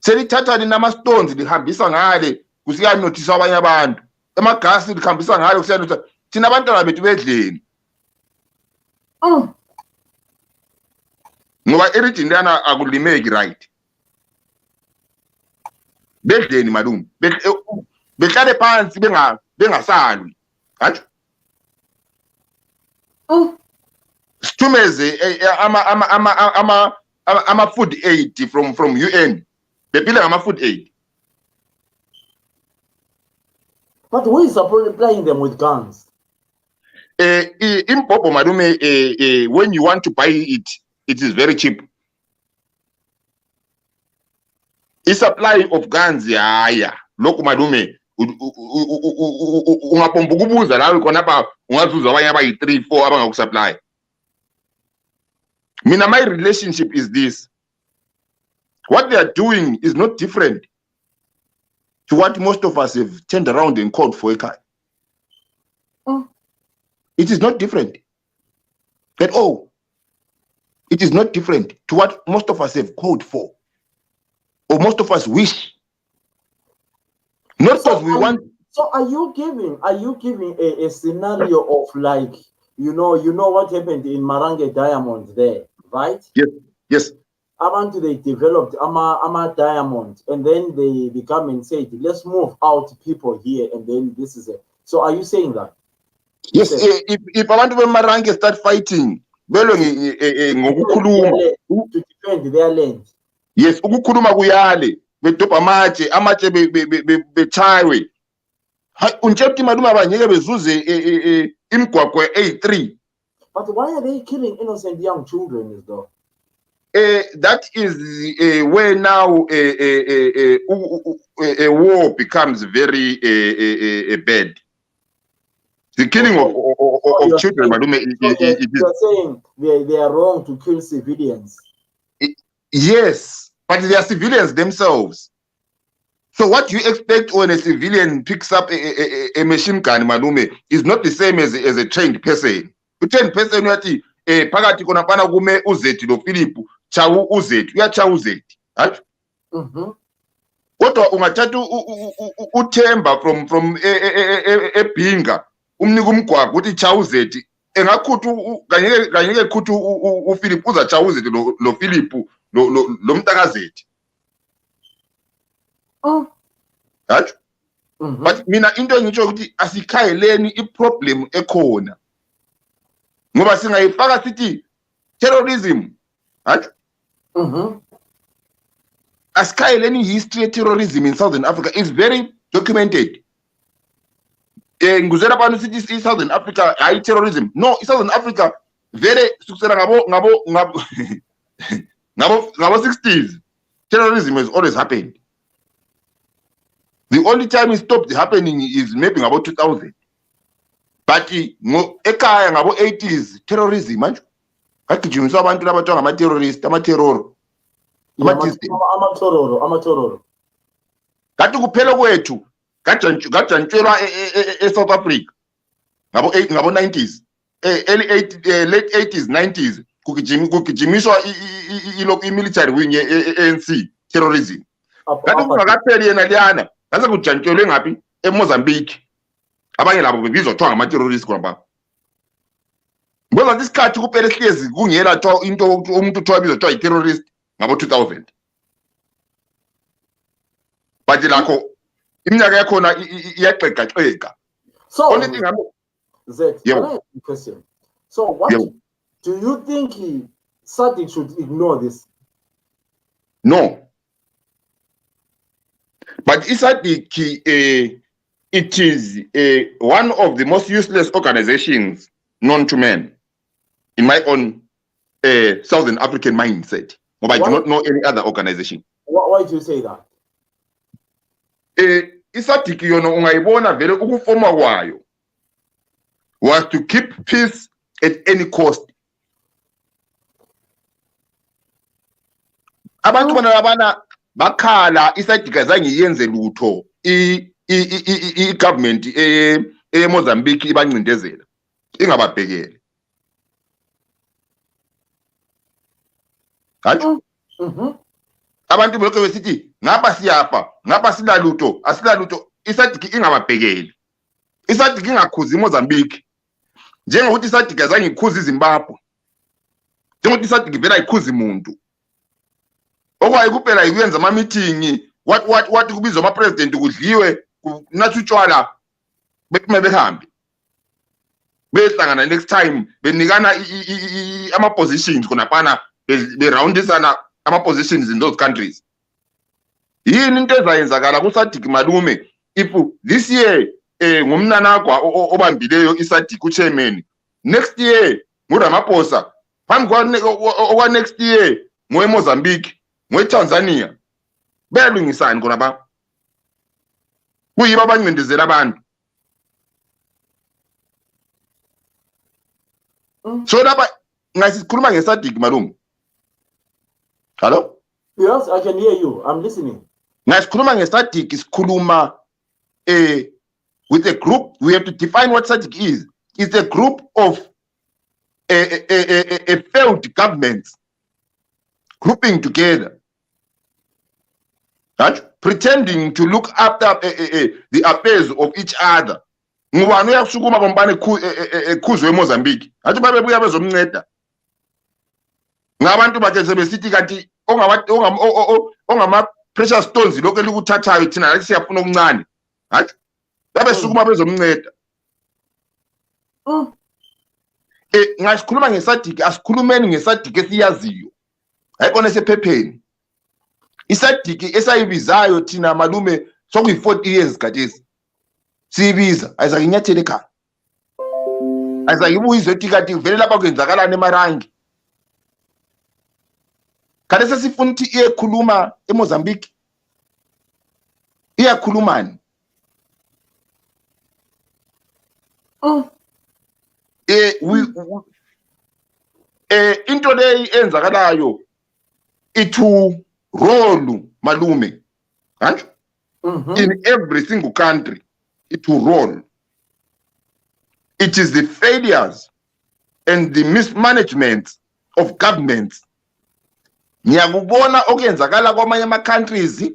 Selithatha linama stones lihambisa ngale kusiyanothisa abanye abantu emagasi lihambisa ngale kusiyanothisa thina abantwana bethu bedleni ngoba eregini lana akulimeki right bedleni malume behlale phansi bengasalwi hatsho sithumeze ama food aid from UN bephila ngama food aid. But who is supplying them with guns? Impopo malume, when you want to buy it, it is very cheap. A supply of guns yaya lokhu malume ungapomba ukubuza la khona ba ungazuza abanye abayi 3-4 abangakusupply. Mina, my relationship is this. What they are doing is not different to what most of us have turned around and called for a car. It is not different at all. It is not different to what most of us have called for, or most of us wish. Not because we want. So are you giving a scenario of like, you know what happened in Marange Diamond there, right? Yes. Abantu, they developed Ama Diamond, and then they become and said, let's move out people here, and then this is it. So are you saying that? Yes, if abantu beMarange start fighting, to defend their land. Yes, ukukhuluma kuyale, bedobha amatshe bechawe. Unjeti maluma abanyeke bezuze imigwaqo A3. But why are they killing innocent young children though? That is where now a war becomes very bad. The killing of children, you're saying they are wrong to kill civilians. Yes, but they are civilians themselves. So what you expect when a civilian picks up a machine gun, malume, is not the same as a trained person. A trained person, yati phakathi kona pana kume uzethi lo Philip chawu uzethi uyachawu uzethi. Kodwa ungathatha uThemba from eBhinga umnika umgwaqo uthi chawu uzethi engakhuthu kanyeke khuthu uPhilip uza chawu uzethi lo Philip lo mntakazethi. Hatsho. But mina into engitsho ukuthi asikhayeleni iproblem ekhona. Ngoba singayifaka sithi terrorism. Hatsho. Asikhayeleni history of terrorism in Southern Africa is very documented. Nguzela abantu sithi Southern Africa hayi terrorism. No, Southern Africa very sukusela ngabo 60s. Terrorism has always happened. The only time it stopped happening is maybe about 2000. But ekaya ngabo 80s terrorism manje. Kagijimiswa abantu labathiwa ngama terrorist, ama-terror. Amatororo. Kanti kuphela kwethu gajantshelwa eSouth Africa ngabo 90s, late 80s 90s kugijimiswa military wing ANC terrorism. Kanti kungakapheli yena liyana ngase kujantshelwe ngapi eMozambique. Abanye labo bebizothiwa ngama-terrorist kwaba. Ngoba isikhathi kuphela hlezi kungela into umuntu uthiwa bizothiwa i-terrorist ngabo 2000. But lakho iminyaka yakhona iyaxegaxega. So only thing Zed, can I ask you a question? So what do you think SADC should ignore this? No. But SADC it is one of the most useless organizations known to man, in my own Southern African mindset. But I do not know any other organization. Why do you say that? SADC yona ungayibona vele ukufoma kwayo was to keep peace at any cost. Abantu bona bakhala SADC azange yenze lutho i-government eMozambique ibancindezela ingababhekele. Hatsho. Abantu bonke besithi ngapha siyafa, ngapha silalutho, asilalutho, SADC ingababhekeli. SADC ingakhuzi iMozambique. Njengokuthi SADC azange ikhuzi iZimbabwe. Njengokuthi SADC vela ikhuzi umuntu. Okwaye kuphela ikuyenza ama meeting, what kubizwa ama president kudliwe, nathi utshwala. bekume behambe behlangana next time benikana ama positions khonapana beroundisana ama positions in those countries. Yini into ezayenzakala ku SADC malume if this year ngumnanakwa obambileyo iSADC uchairman, next year nguRamaphosa, phambi kwa next year Mozambique, Tanzania, bayalungisani khona ba kuyiba abancindezela abantu. So lapha ngasikhuluma ngeSADC malume. Hello? Yes, I can hear you. I'm listening. Ngasikhuluma ngeSADC sikhuluma with a group. We have to define what SADC is. It's a group of a failed governments grouping together, right? Pretending to look after the affairs of each other. Ngubani uyasukuma bombane khuzwe eMozambique. Athi babe buya bezomnceda. Ngabantu bathe sebesithi kanti ongama precious stones lokho elikuthathayo thina la siyafuna okuncane. Hayi? Babe sukuma bezomnceda. Ngasikhuluma ngeSADC, asikhulumeni ngeSADC esiyaziyo. Hayikona sephepheni. iSADC esayibizayo thina malume sokuyi 40 years gadesi. Sibiza ayizakinyathele ekhaya. Ayizayibuyizo ethi kanti vele lapha kwenzakalana emarangi. Kade sesifuna ukuthi iyekhuluma eMozambique. Iyakhulumani? Into leyi enzakalayo ithu role malume. Kanjalo? In every single country it will roll. It is the failures and the mismanagement of governments. Ngiyakubona okuyenzakala kwamanye ama countries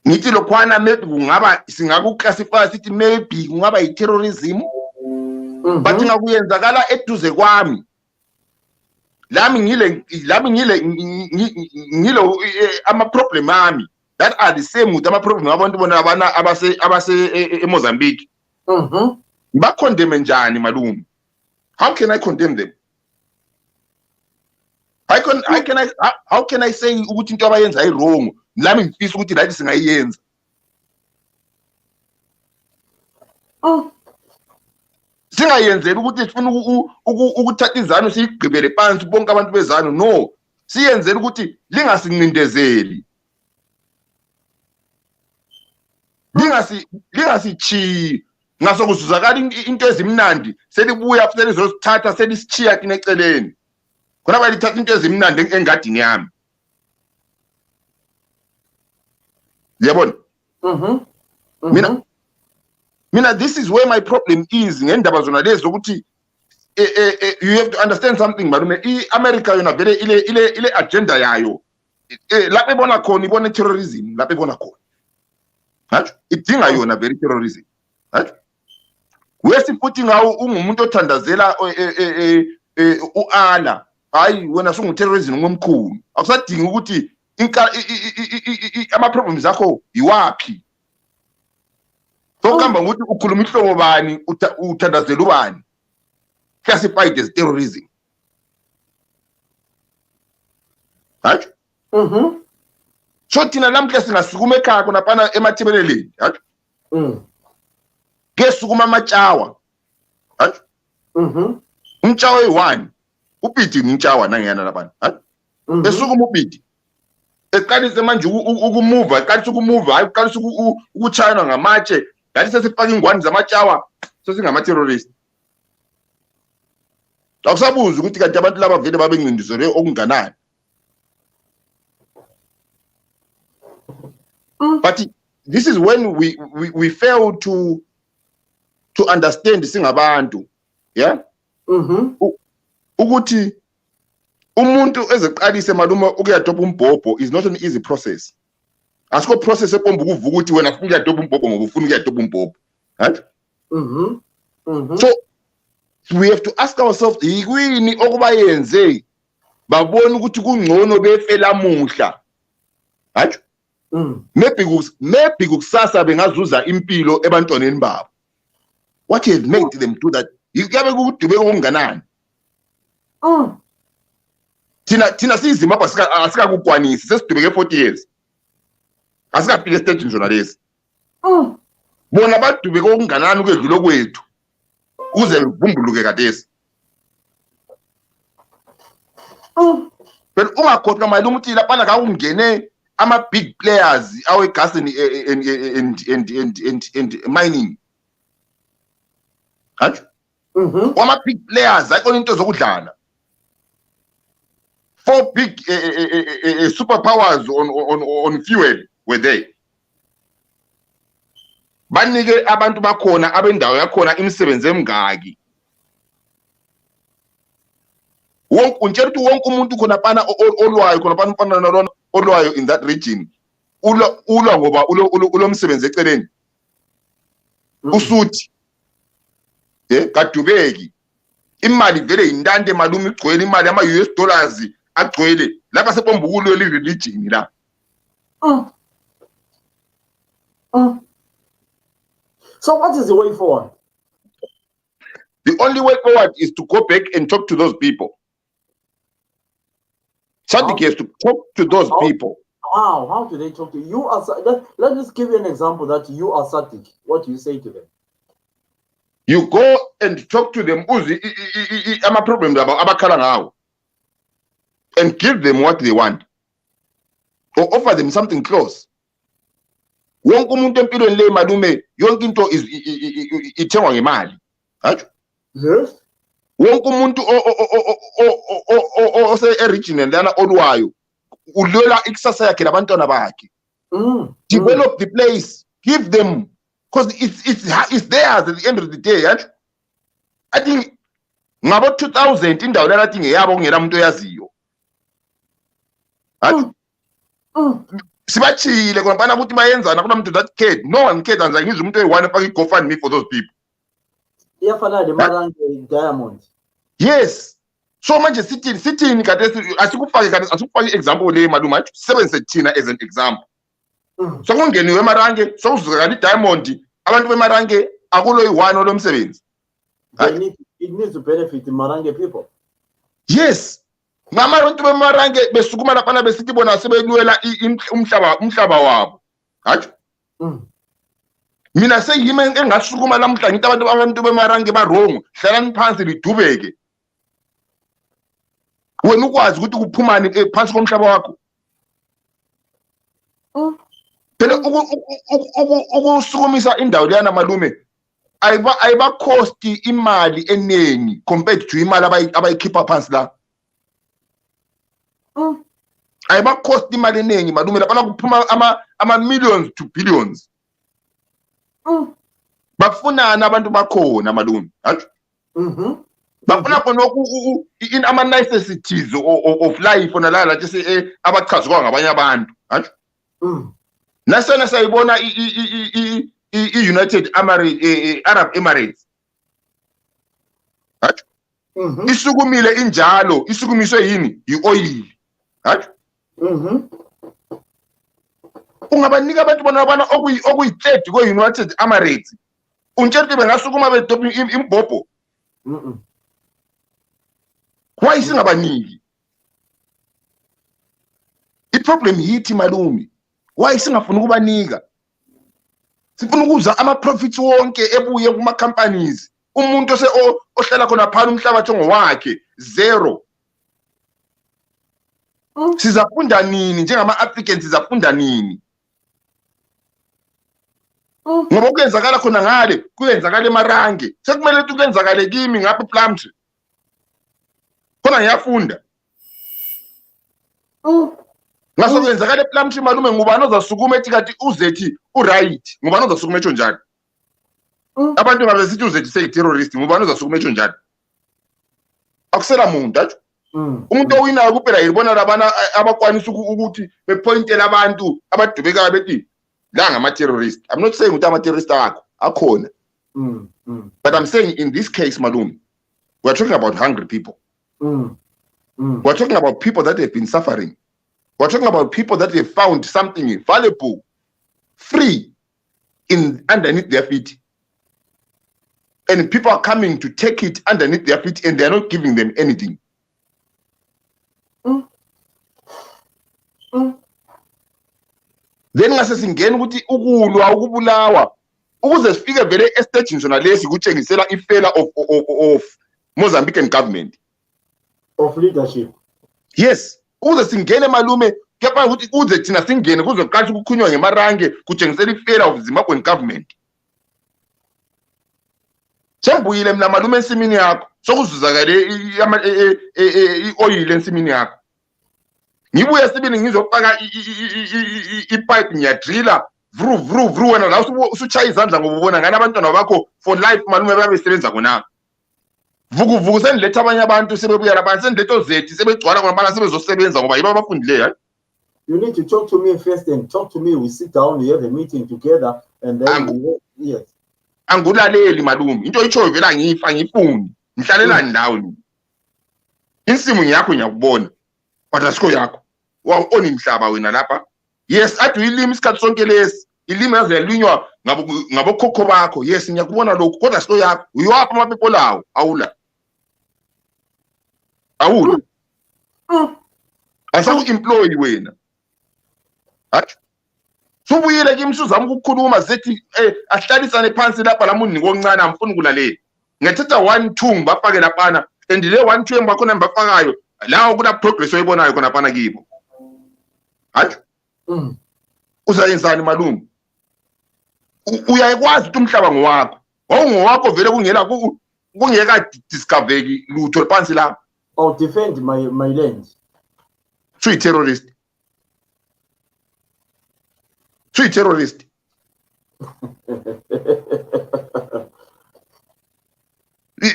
ngithi lokhwana maybe kungaba singakuclassify sithi maybe kungaba yi-terrorism, but ngakuyenzakala eduze kwami lami ngile ama problem ami that are the same with ama problem abantu bona abana abase eMozambique. Ba condemn njani malume? How can I condemn them? How can I say ukuthi into abayenza ayi wrong lami ngifisa ukuthi right singayenza? Singayenzeli ukuthi sifuna ukuthatha izanu siyigqibele phansi bonke abantu bezanu. No, siyenzele ukuthi lingasincindezeli, lingasichi ngasokuzuzakala into ezimnandi selibuya futhi lizosithatha selisichiya kini eceleni khona balithatha into ezimnandi engadini yami. Yabona? Mina this is where my problem is ngendaba zona lezi ukuthi you have to understand something malume. iAmerica yona vele ile agenda yayo lapho ebona khona ibona terrorism lapho ebona khona. Hayi idinga yona very terrorism. Hayi wesifuthi ngawo ungumuntu othandazela uAla, hayi wena sunguterrorism ngomkhulu. Akusadingi ukuthi ama problems akho yiwapi. Sokamba ukuthi ukhuluma ihlobo bani uthandazela ubani, classified as terrorism. Hayi so thina lamhla singasukuma ekhaya khona pana emathebeleleni. Hayi kesukuma amatshawa. Hayi umtshawa oyi1 upiti umtshawa nangiyana lapha. Hayi esukuma upiti eqalise manje ukumove, eqalise ukumove, hayi eqalise ukuchayana ngamatshe. Yathi sesifaka ingwani zamatshawa sesingama terrorist. Akusabuza ukuthi kanti abantu laba vele babe ncindiselwe okunganani. But this is when we fail to understand singabantu. Yeah? Ukuthi umuntu ezeqalise malume ukuyadobha umbhobho is not an easy process. Asikho process epomba ukuvuka ukuthi wena ufuna ukuyadobha umbhobho ngoba ufuna ukuyadobha umbhobho. Right? So we have to ask ourselves yini okubayenze babona ukuthi kungcono befela muhla. Right? Maybe kusasa bengazuza impilo ebantwaneni babo. What has made them do that? Ikabe kudube okunganani. Thina sizima asikakukwanisi sesidubeke 40 years. Asikafika stage njona lesi. Bona badubeke okunganani ukwedlula kwethu. Kuze kuvumbuluke kadesi. But ungakhohlwa mali ukuthi lapha ka ungene ama big players awe gas and mining. Right? Wama big players ayikona into zokudlala. 4 big superpowers on fuel were there. Banike abantu bakhona abendawo yakhona imisebenzi emngaki. Wonke umuntu khona pana olwayo khona pana mfana olwayo in that region. Ulwa ngoba ulomsebenzi eceleni. Usuthi. Kadubeki. Imali vele indande malume igcwele imali ama US dollars agcwele lapha sepombukulo religion la. So what is the way forward? The only way forward is to go back and talk to those people. SADC has to talk to those people. How do they talk to you? Let us give you an example that you are SADC. What do you say to them? You go and talk to them. I'm a problem about and give them what they want, or offer them something close. Wonke umuntu empilweni le malume yonke into is ithengwa ngemali. Yes. Wonke umuntu ose regional lana olwayo ulwela ikusasa yakhe labantwana bakhe. Develop the place, give them, because it's theirs at the end of the day. I think ngabo 2000 indawo lana thing yabo kungena umuntu oyaziyo. Sibachile kona bana ukuthi bayenzana kunomuntu that kid. No one cares anza ngizwe umuntu oyi1 afake GoFundMe for those people. Iyafana le Marange Diamond. Yes. So manje sithini kade asikufake example le maluma sebenzise thina as an example. So kungeniwe eMarange sokuzuka kanti Diamond abantu beMarange akulo yi1 olomsebenzi. It needs to benefit the Marange people. Yes. Ngamaronto beMarange besukuma lapha besithi bona sebenyuela umhlaba wabo. Hathi. Mina sengime engasukuma lamhla ngithi abantu beMarange barongo hlalani phansi lidubeke. Wena ukwazi ukuthi kuphumani phansi komhlaba wakho. Phela ukusukumisa indawo leyana malume ayiba cost imali enengi compared to imali abayikhipha phansi la. Ayiba cost imali enengi malume lapha kuphuma ama millions to billions. Bafunana abantu bakhona malume. Hathi. Bafuna khona in ama necessities of life ona la lathi abachazwa ngabanye abantu. Hathi. Nasona sayibona United Arab Emirates. Hathi. Isukumile injalo, isukumiswe yini? Yi-oil. Hathi. Ungabanika abantu bona okuyi-30 ko-United Emirates. Untshela bengasukuma bedopha imbhobho. Why singabaniki? I-problem yithi malume. Why singafuna ukubanika? Sifuna ukuza ama-profits wonke ebuye kuma-companies. Umuntu ohlala khona phana umhlabathi ngowakhe zero. Sizafunda nini njengama-Africans sizafunda nini? Ngoba kuyenzakala khona ngale kuyenzakala eMarange sekumele ukuthi kuyenzakale kimi ngapha ePlumtree khona ngiyafunda ngaso kuyenzakala ePlumtree malume ngubani ozasukuma ethi kanti uzethi uright ngubani ozasukuma etsho njalo abantu ngabe sithi uzethi sey-terrorist ngubani ozasukuma etsho njalo akusela muntu athi umuntu owinayo kuphela yibona labana abakwanisa ukuthi bepointela abantu abadubekayo bethi la ngama-terrorist. I'm not saying ukuthi ama-terrorist akho akhona. But I'm saying in this case malume we're talking about hungry people. We're talking about people that have been suffering. We're talking about people that have found something valuable free in underneath their feet. and people are coming to take it underneath their feet and they're not giving them anything. Then ngase singena ukuthi ukulwa ukubulawa ukuze sifike vele estage sona lesi kutshengisela ifela of Mozambican government of leadership. Yes, ukuze singene malume kepha ukuthi kuze thina singene kuzoqala ukukhunywa ngemarange kutshengisela ifela of Zimbabwean government. Sembuyile mina malume ensimini yakho sokuzuzakale i-oil ensimini yakho. Ngibuye sibini ngizofaka ipipe ngiyadrilla vru wena la usuchaya izandla ngoba ubona ngani abantwana bakho for life malume babesebenza khona. Vuku sendiletha abanye abantu sebebuya lapha sendiletha ozethi sebegcwala ngoba sebezosebenza ngoba yibo abafundileyo. You need to talk to me first and talk to me. We sit down, we have a meeting together, and then yes. Angulaleli malume into itsho vela ngifa ngifuni ngihlalelani nawe mina. Insimo yakho ngiyakubona kodwa siko yakho waona imhlaba wena lapha. Yes, athi ilimi isikhathi sonke lesi ilimi yazelinywa ngabokhokho bakho. Yes, ngiyakubona lokho kodwa siko yakho uyapha amaphepho lawo awula asaku employee wena. Athi subuyile kimi usuzama ukukhuluma zethi ahlalisane phansi lapha lamuntu nikoncane amfuni kulalela. Ngethatha 1-2 ngibafake lapana and le 1-2 engibakhona ngibafakayo lawo kuna progress oyibonayo khona lapana kibo. Hathi uzayenzani malume? Uyayikwazi ukuthi umhlaba ngowakho. Ngowakho vele kungeka discovereki lutho phansi la. I'll defend my land. Sweet terrorist. Sweet terrorist.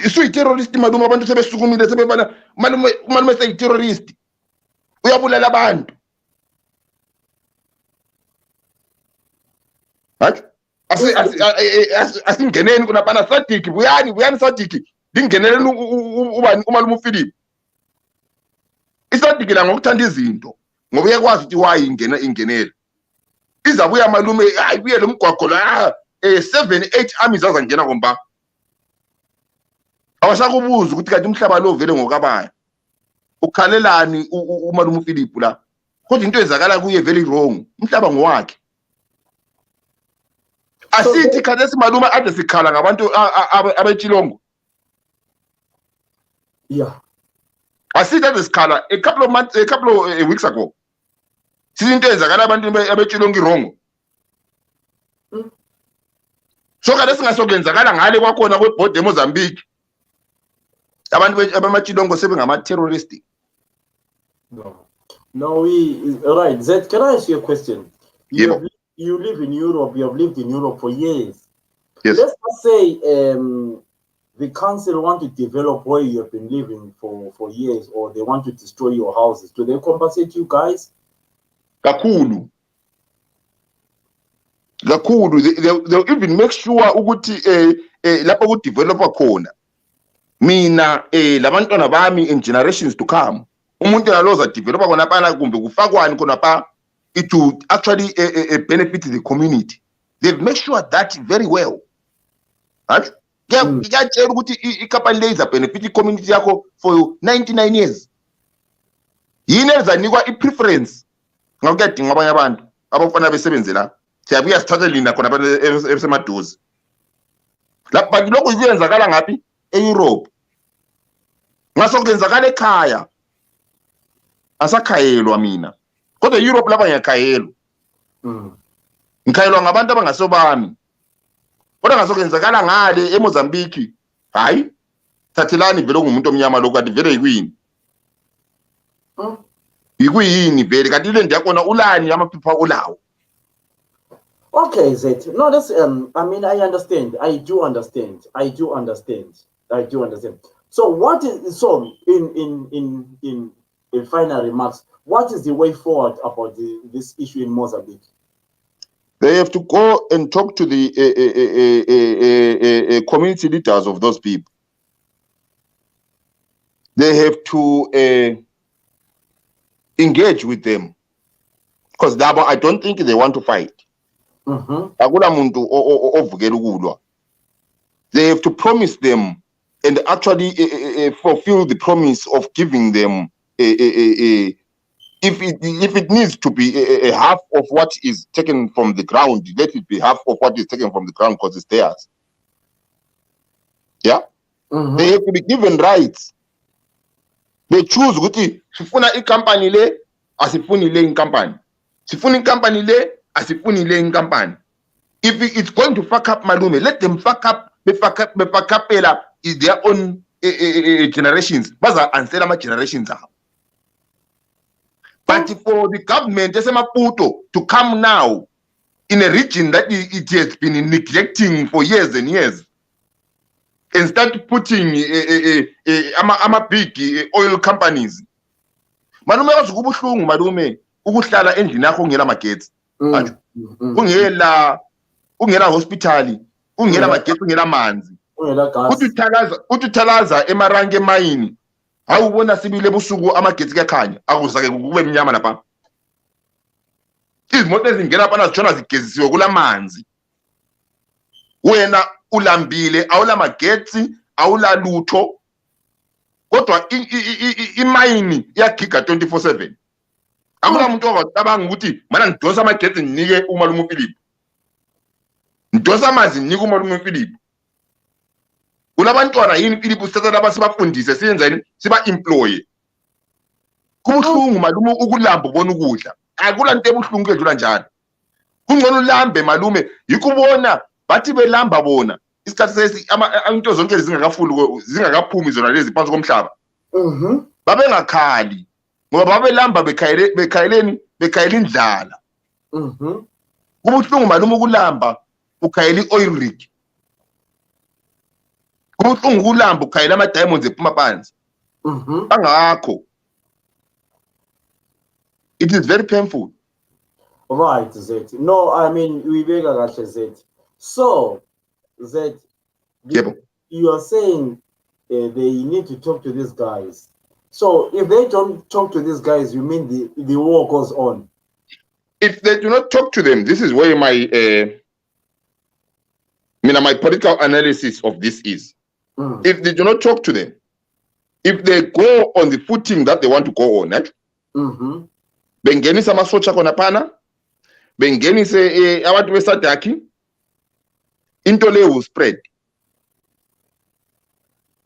Sweet terrorist malume abantu sebesukumile sebebana malume say terrorist. Uyabulala abantu. Hathi asingeneni kunapana SADC buyani SADC dingeneleni ubani umalume uPhilip. ISADC la ngokuthanda izinto ngoba uyakwazi ukuthi wayi ingenela. Izabuya malume ayibuye lo mgwaqo la 7-8 armies azangena komba. Awashakubuza ukuthi kanti umhlaba lo vele ngokabaya. Ukhalelani umalume uPhilip la. Kodwa into ezakala kuye very wrong. Umhlaba ngowakhe. Asithi khathesi malume ade sikhala ngabantu abetshilongo. Yeah. Asithi ade sikhala a couple of weeks ago. Sizinto ezakala abantu abetshilongo irongo. So kade singasokenzakala ngale kwakhona kweboard eMozambique. Abantu abamachilongo sebengama terrorist. No, right. Zed, can I ask you a question? You live in Europe, you have lived in Europe for years. Yes. Let's just say the council want to develop where you have been living for years, or they want to destroy your houses. Do they compensate you guys? Kakhulu. They'll even make sure ukuthi lapho ku developer khona. Mina labantwana bami in generations to come. Umuntu naloza developer khona pana kumbe kufakwani khona pa it to actually benefit the community. They've made sure that very well. Right? Ngiyatshela ukuthi i-company leza benefit i-community yakho for 99 years. Yini ezanikwa i-preference ngakuyadinga abanye abantu abafana besebenze la. Siyabuya sithathe lina khona abantu ebesemaduze. Lapha lokho kuyenzakala ngapi? E-Europe. Ngaso kuyenzakala ekhaya. Asakhayelwa mina. Kodwa Europe lapha ngiyakhayelwa. Ngikhayelwa ngabantu abangasobami. Kodwa ngasokwenzakala ngale eMozambique. Hayi. Thathelani vele ngumuntu omnyama lokho kanti vele yikuyini? Yikuyini vele kanti le ndiyakona ulani amaphepha olawo. Okay, Zed. No, that's I mean I understand. I do understand. So what is in final remarks? What is the way forward about this issue in Mozambique? They have to go and talk to the community leaders of those people. They have to engage with them. Because I don't think they want to fight. Akula muntu ovukela ukulwa. They have to promise them and actually fulfill the promise of giving them if it needs to be a half of what is taken from the ground, let it be half of what is taken from the ground because it's theirs. Yeah? They have to be given rights. They choose ukuthi sifuna icompany le asifuni le incompany. Sifuna incompany le asifuni le incompany. If it's going to fuck up malume, let them fuck up. Be fuck up is their own generations. Baza ansela ma generations are. But for the government, to come now in a region that it has been neglecting for years and years, and start putting big oil companies. Malume kubuhlungu malume ukuhlala endlini yakho ungela magetsi. Ungela hospitali, ungela magetsi, ungela manzi. Uthalaza emarange emayini. Awubona sibile busuku amagetsi kakhanya akuzake kube mnyama lapha. Izimoto ezingena lapha nazitshona zigezisiwe kulamanzi. Wena ulambile awula magetsi awula lutho. Kodwa imayini iyagiga 24/7. Akula umuntu ongacabanga ukuthi mana ngidonsa amagetsi nginike umalume uPhilip. Ngidosa amanzi nginike umalume uPhilip. Kulabantwana yini Philip usithatha laba sibafundise siyenzeni siba employ. Kubuhlungu malume ukulamba ubona ukudla. Akula into ebuhlungu edlula njalo. Kungcono ulambe malume yikubona bathi belamba bona. Isikhathi sesi into zonke zingakaphumi zona lezi phansi komhlaba. Babengakhali ngoba babelamba bekhayela indlala. Kubuhlungu malume ukulamba ukhayela oil rig. Kubuhlungu ukulamba ukhayela ama diamonds ephuma phansi. Bangakho. It is very painful. Right, Zet. No, I mean we beg kahle Zet. So Zet, you are saying they need to talk to these guys. So if they don't talk to these guys, you mean the war goes on? If they do not talk to them, this is where my political analysis of this is. If they do not talk to them, if they go on the footing that they want to go on, bengenisa amasotsha khona phana, bengenise abantu beSADC, into le will spread.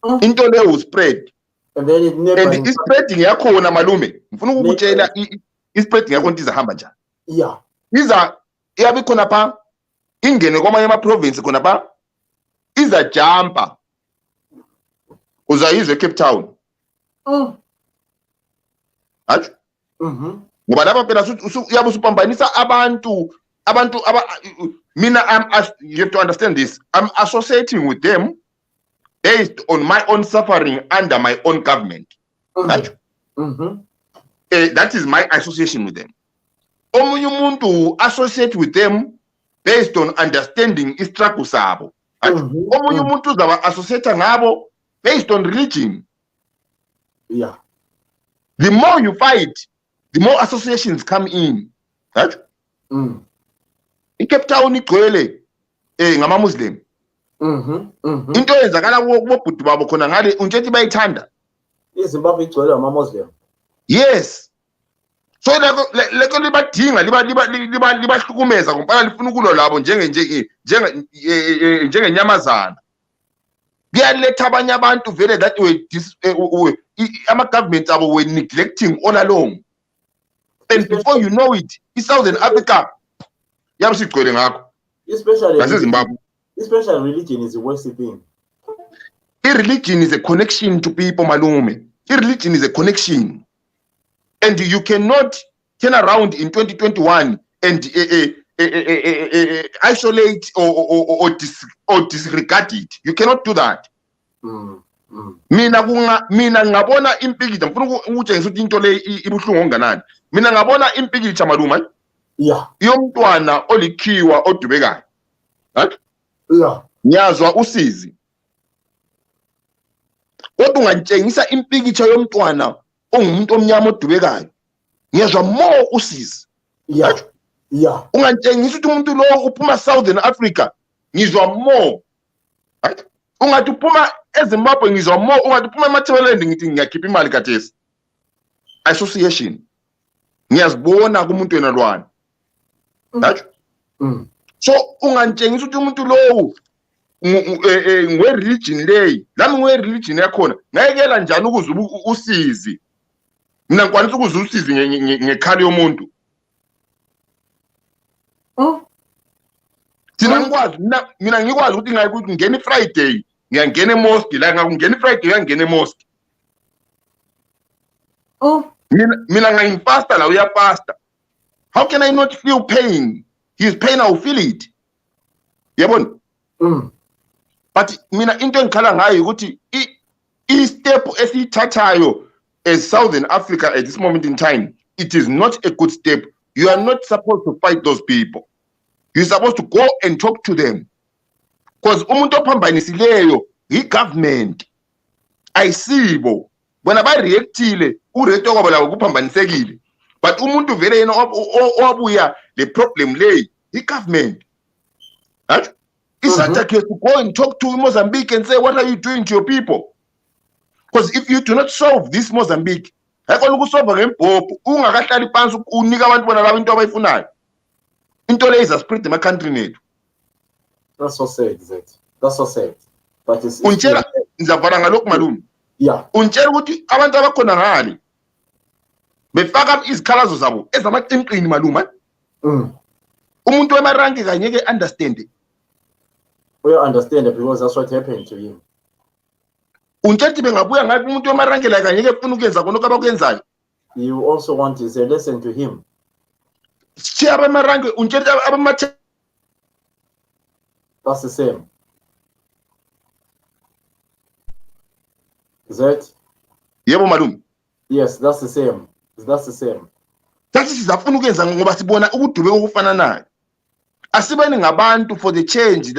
Into le will spread. And then it never. And is spreading yakhona malume. Ngifuna ukukutshela spreading yakhona izahamba njani. Yeah. Iyabe khona pha ingene kwamanye ama province khona pha iza jumpa. Uzayizwe Cape Town. Hayi? Ngoba lapha phela uyabe usupambanisa abantu mina you have to understand this. I'm associating with them based on my own suffering under my own government. That is my association with them. Omunye umuntu associate with them based on understanding istruggle sabo. Omunye umuntu uzaba associate ngabo based on religion. Yeah. The more you fight, the more associations come in. Right? Cape Town igcwele ngama Muslim. Into yenzakala kubobhuti babo khona ngale unjethi bayithanda. iZimbabwe igcwele ngama Muslim. Yes. So leko libadinga libahlukumeza ngoba lifuna ukulo labo njengenyamazana. Kuyaletha abanye abantu vele that way ama governments abo were neglecting all along. And before you know it, Southern Africa yabusigcwele ngakho. Especially Zimbabwe. Especially religion is the worst thing. Religion is a connection to people, malume. Religion is a connection. And you cannot turn around in 2021 and isolate or disregard it. You cannot do that. Mina ngabona impikitsha ngifuna ukutshengisa ukuthi into le ibuhlungu onganani. Mina ngabona impikitsha maluma. Yeah. Yomntwana olikhiwa odubekayo. Right? Yeah. Nyazwa usizi. Kodwa ungantshengisa impikitsha yomntwana ongumuntu omnyama odubekayo. Nyazwa more usizi. Yeah. Right? Yeah. Ungantshengisa ukuthi umuntu lo uphuma Southern Africa. Ngizwa more. Right? ungathi uphuma eZimbabwe ngizwa more, ungathi uphuma eMathebelend ngithi ngiyakhipha imali kathesi. Association ngiyazibona kumuntu wena lwana. That's so ungantshengisa ukuthi umuntu lowo ngwe-religion leyi, nami ngwe-religion yakhona ngayekela njani ukuze usizi. Mina ngikwanisa ukuze usizi ngekhali yomuntu. Thina ngikwazi, mina ngikwazi ukuthi ngingena Friday ngiyangena emosque, la ngingena Friday ngiyangena emosque. Mina ngayipasta la uyapasta. How can I not feel pain? His pain, I will feel it. Yabona? But mina into engikhala ngayo ukuthi i-step esiyithathayo as Southern Africa at this moment in time, it is not a good step. You are not supposed to fight those people. You're supposed to go and talk to them. Because umuntu ophambanisileyo i-government ayisibo. Bona bareactile ureact kwabo labo kuphambanisekile. But umuntu vele yena owabuya le problem leyi i-government. Right? It's attack you to go and talk to Mozambique and say, what are you doing to your people? Because if you do not solve this Mozambique, ayikona ukusolva ngembhobho ungakahlali phansi unika abantu bona laba into abayifunayo. Into leyi is spread ema country nethu. That's so sad, that. That's so sad. But it's Untshela ngizavala ngalokhu malume. Yeah. Untshela ukuthi abantu abakhona ngale befaka izikhalazo zabo ezamaqinqini malume. Umuntu wemaranki kanye ke understand. We understand because that's what happened to him. Untshela bengabuya ngathi umuntu wemaranki la kanye ke ufuna ukuyenza konke abakwenzayo. You also want to say listen to him. Siya abamaranki untshela abamathe. That's the same. Is that? Yebo malume. Yes, that's the same. That's the same. Sathi sizafuna ukuyenza ngoba sibona ukudubeka okufana nayo. Asibani ngabantu for the change.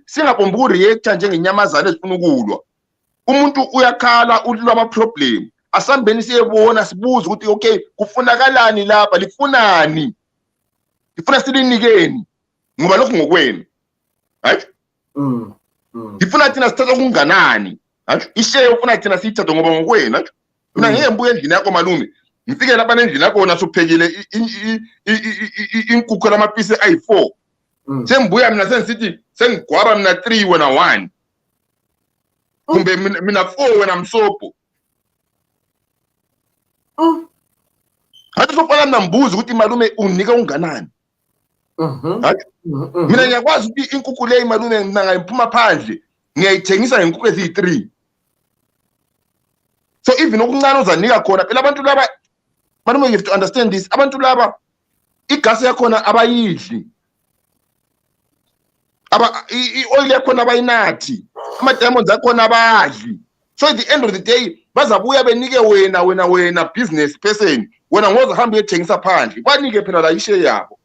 Singapomba ukureacta njengenyamazana ezifuna ukulwa. Umuntu uyakhala ulwa ama problem. Asambeni siyebona sibuza ukuthi okay kufunakalani lapha lifunani. Lifuna silinikeni ngoba lokhu ngokwenu. Right? Lifuna thina sithatha kunganani. Right? Ishare ufuna thina sithatha ngoba ngokwenu. Right? Mina ngeke ngibuye endlini yakho malume. Ngifike lapha endlini yakho wona suphekile inkukhu lamapisi ayi4. Sengibuya mina sengisithi sengigwaba mina 3 wena 1. Kumbe mina 4 wena msopo. Hathi sofana nambuza ukuthi malume unika unganani. Mina ngiyakwazi ukuthi inkukhu leyi malume mina ngayiphuma phandle ngiyayithengisa ngenkukhu ezi3. So even okuncane ozanika khona phela abantu laba malume you have to understand this, abantu laba igasi yakhona abayidli. I-oil yakhona abayinathi, ama-diamonds akhona abadli. So at the end of the day bazabuya benike wena business person wena ngozahambe uyethengisa phandle banike phela la ishare yabo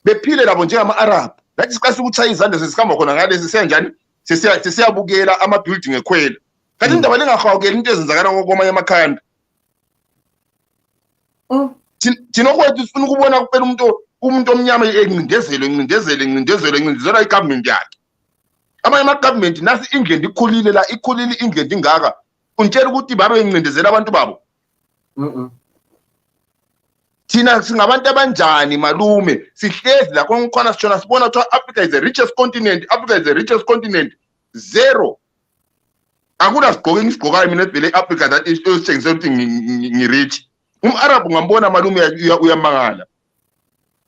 bephile labo njengama-Arab. Lathi sikasi ukuthaya izandla sesikhamba khona ngalesi siyanjani sesiyabukela ama-building ekhwela kanti indaba lengahawukeli into ezenzakala ngokwamanye amakhanda. Thina okwethu sifuna ukubona kuphela umuntu omnyama encindezelwa i-government yakhe. Amanye ama-government nasi England ikhulile la ikhulile England ingaka untshela ukuthi babe incindezela abantu babo. Thina singabantu abanjani malume sihlezi la konkhona sishona sibona ukuthi Africa is the richest continent. Africa is the richest continent. Zero. Akuna sigqoke ngisigqokayo mina vele Africa that is sithengisela ukuthi ngirich. Arab ngambona malume uyamangala.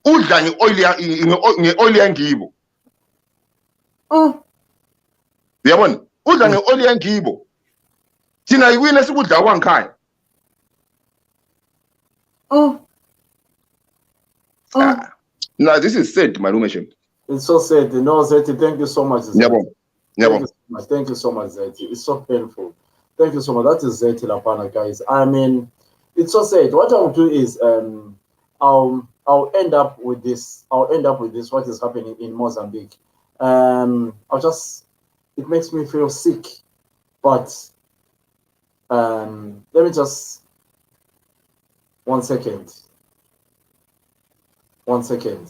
Udla nge-oil yangibo. Uyabona? Udla nge-oil yangibo. Thina yikwini esikudla kwangikhaya. No, this is sad, malume shem. It's so sad. No, Zeti, thank you so much. Yabo. Thank you so much, Zeti. It's so painful. Thank you so much. That is Zeti Lapana, guys. I mean, it's so sad. What I'll do is I'll end up with this. What is happening in Mozambique. It makes me feel sick. But let me just 1 second. 1 second.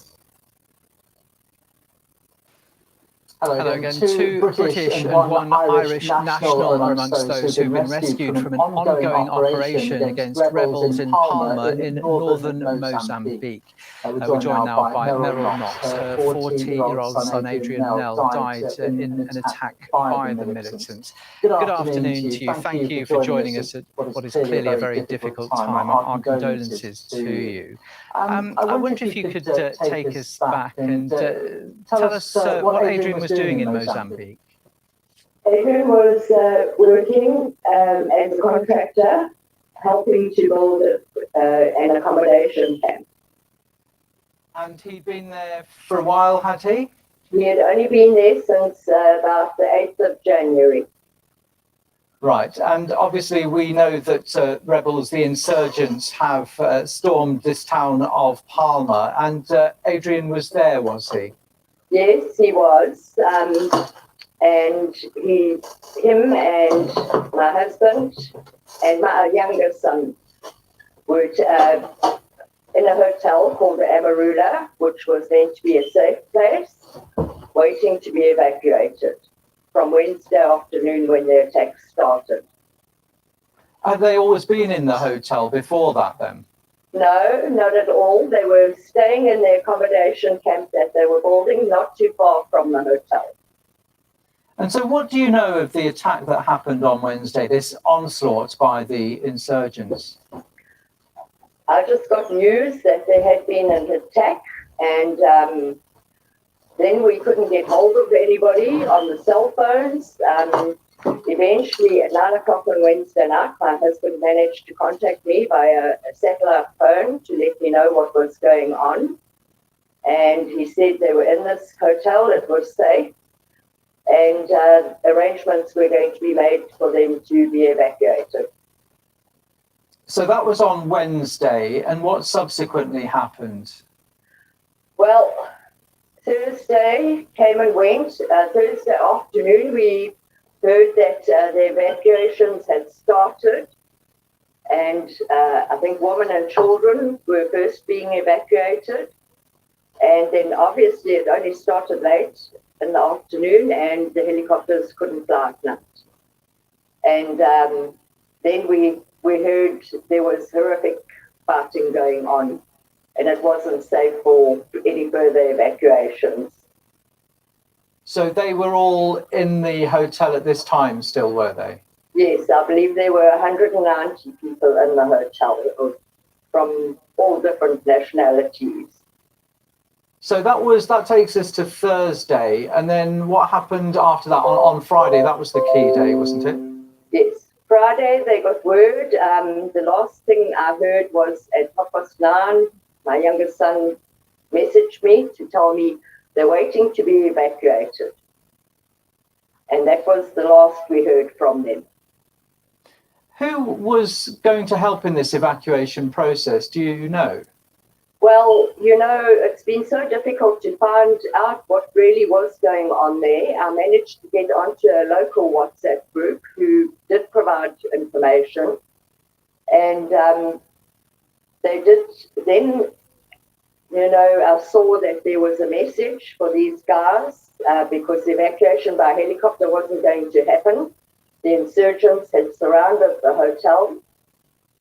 Hello again. Two British and one Irish national are amongst those who've been rescued from an ongoing operation against rebels in Palma in northern Mozambique. We're joined now by Meryl Knox. Her 14-year-old son Adrian Nell died in an attack by the militants. Good afternoon to you. Thank you for joining us at what is clearly a very difficult time. Our condolences to you. I wonder if you could take us back and tell us what Adrian was doing in Mozambique. Adrian was working as a contractor, helping to build an accommodation camp. And he'd been there for a while, had he? He had only been there since about the 8th of January. Right, and obviously we know that rebels, the insurgents, have stormed this town of Palma, and Adrian was there, was he? Yes, he was, and him and my husband and my younger son were in a hotel called the Amarula, which was meant to be a safe place, waiting to be evacuated from Wednesday afternoon when the attack started. Had they always been in the hotel before that then? No, not at all. They were staying in the accommodation camp that they were building not too far from the hotel. And so what do you know of the attack that happened on Wednesday, this onslaught by the insurgents? I just got news that there had been an attack, and then we couldn't get hold of anybody on the cell phones. Eventually, at 9 o'clock on Wednesday night, my husband managed to contact me via a satellite phone to let me know what was going on. And he said they were in this hotel, it was safe, and arrangements were going to be made for them to be evacuated. So that was on Wednesday, and what subsequently happened? Well, Thursday came and went. Thursday afternoon, we heard that the evacuations had started, and I think women and children were first being evacuated. And then obviously it only started late in the afternoon, and the helicopters couldn't fly at night. And then we heard there was horrific fighting going on, and it wasn't safe for any further evacuations. So they were all in the hotel at this time still, were they? Yes, I believe there were 190 people in the hotel from all different nationalities. So that takes us to Thursday, and then what happened after that on Friday? That was the key day, wasn't it? Yes, Friday they got word. The last thing I heard was at 9:30, my youngest son messaged me to tell me they're waiting to be evacuated. And that was the last we heard from them. Who was going to help in this evacuation process? Do you know? Well, it's been so difficult to find out what really was going on there. I managed to get onto a local WhatsApp group who did provide information. And they did then, I saw that there was a message for these guys because the evacuation by helicopter wasn't going to happen. The insurgents had surrounded the hotel,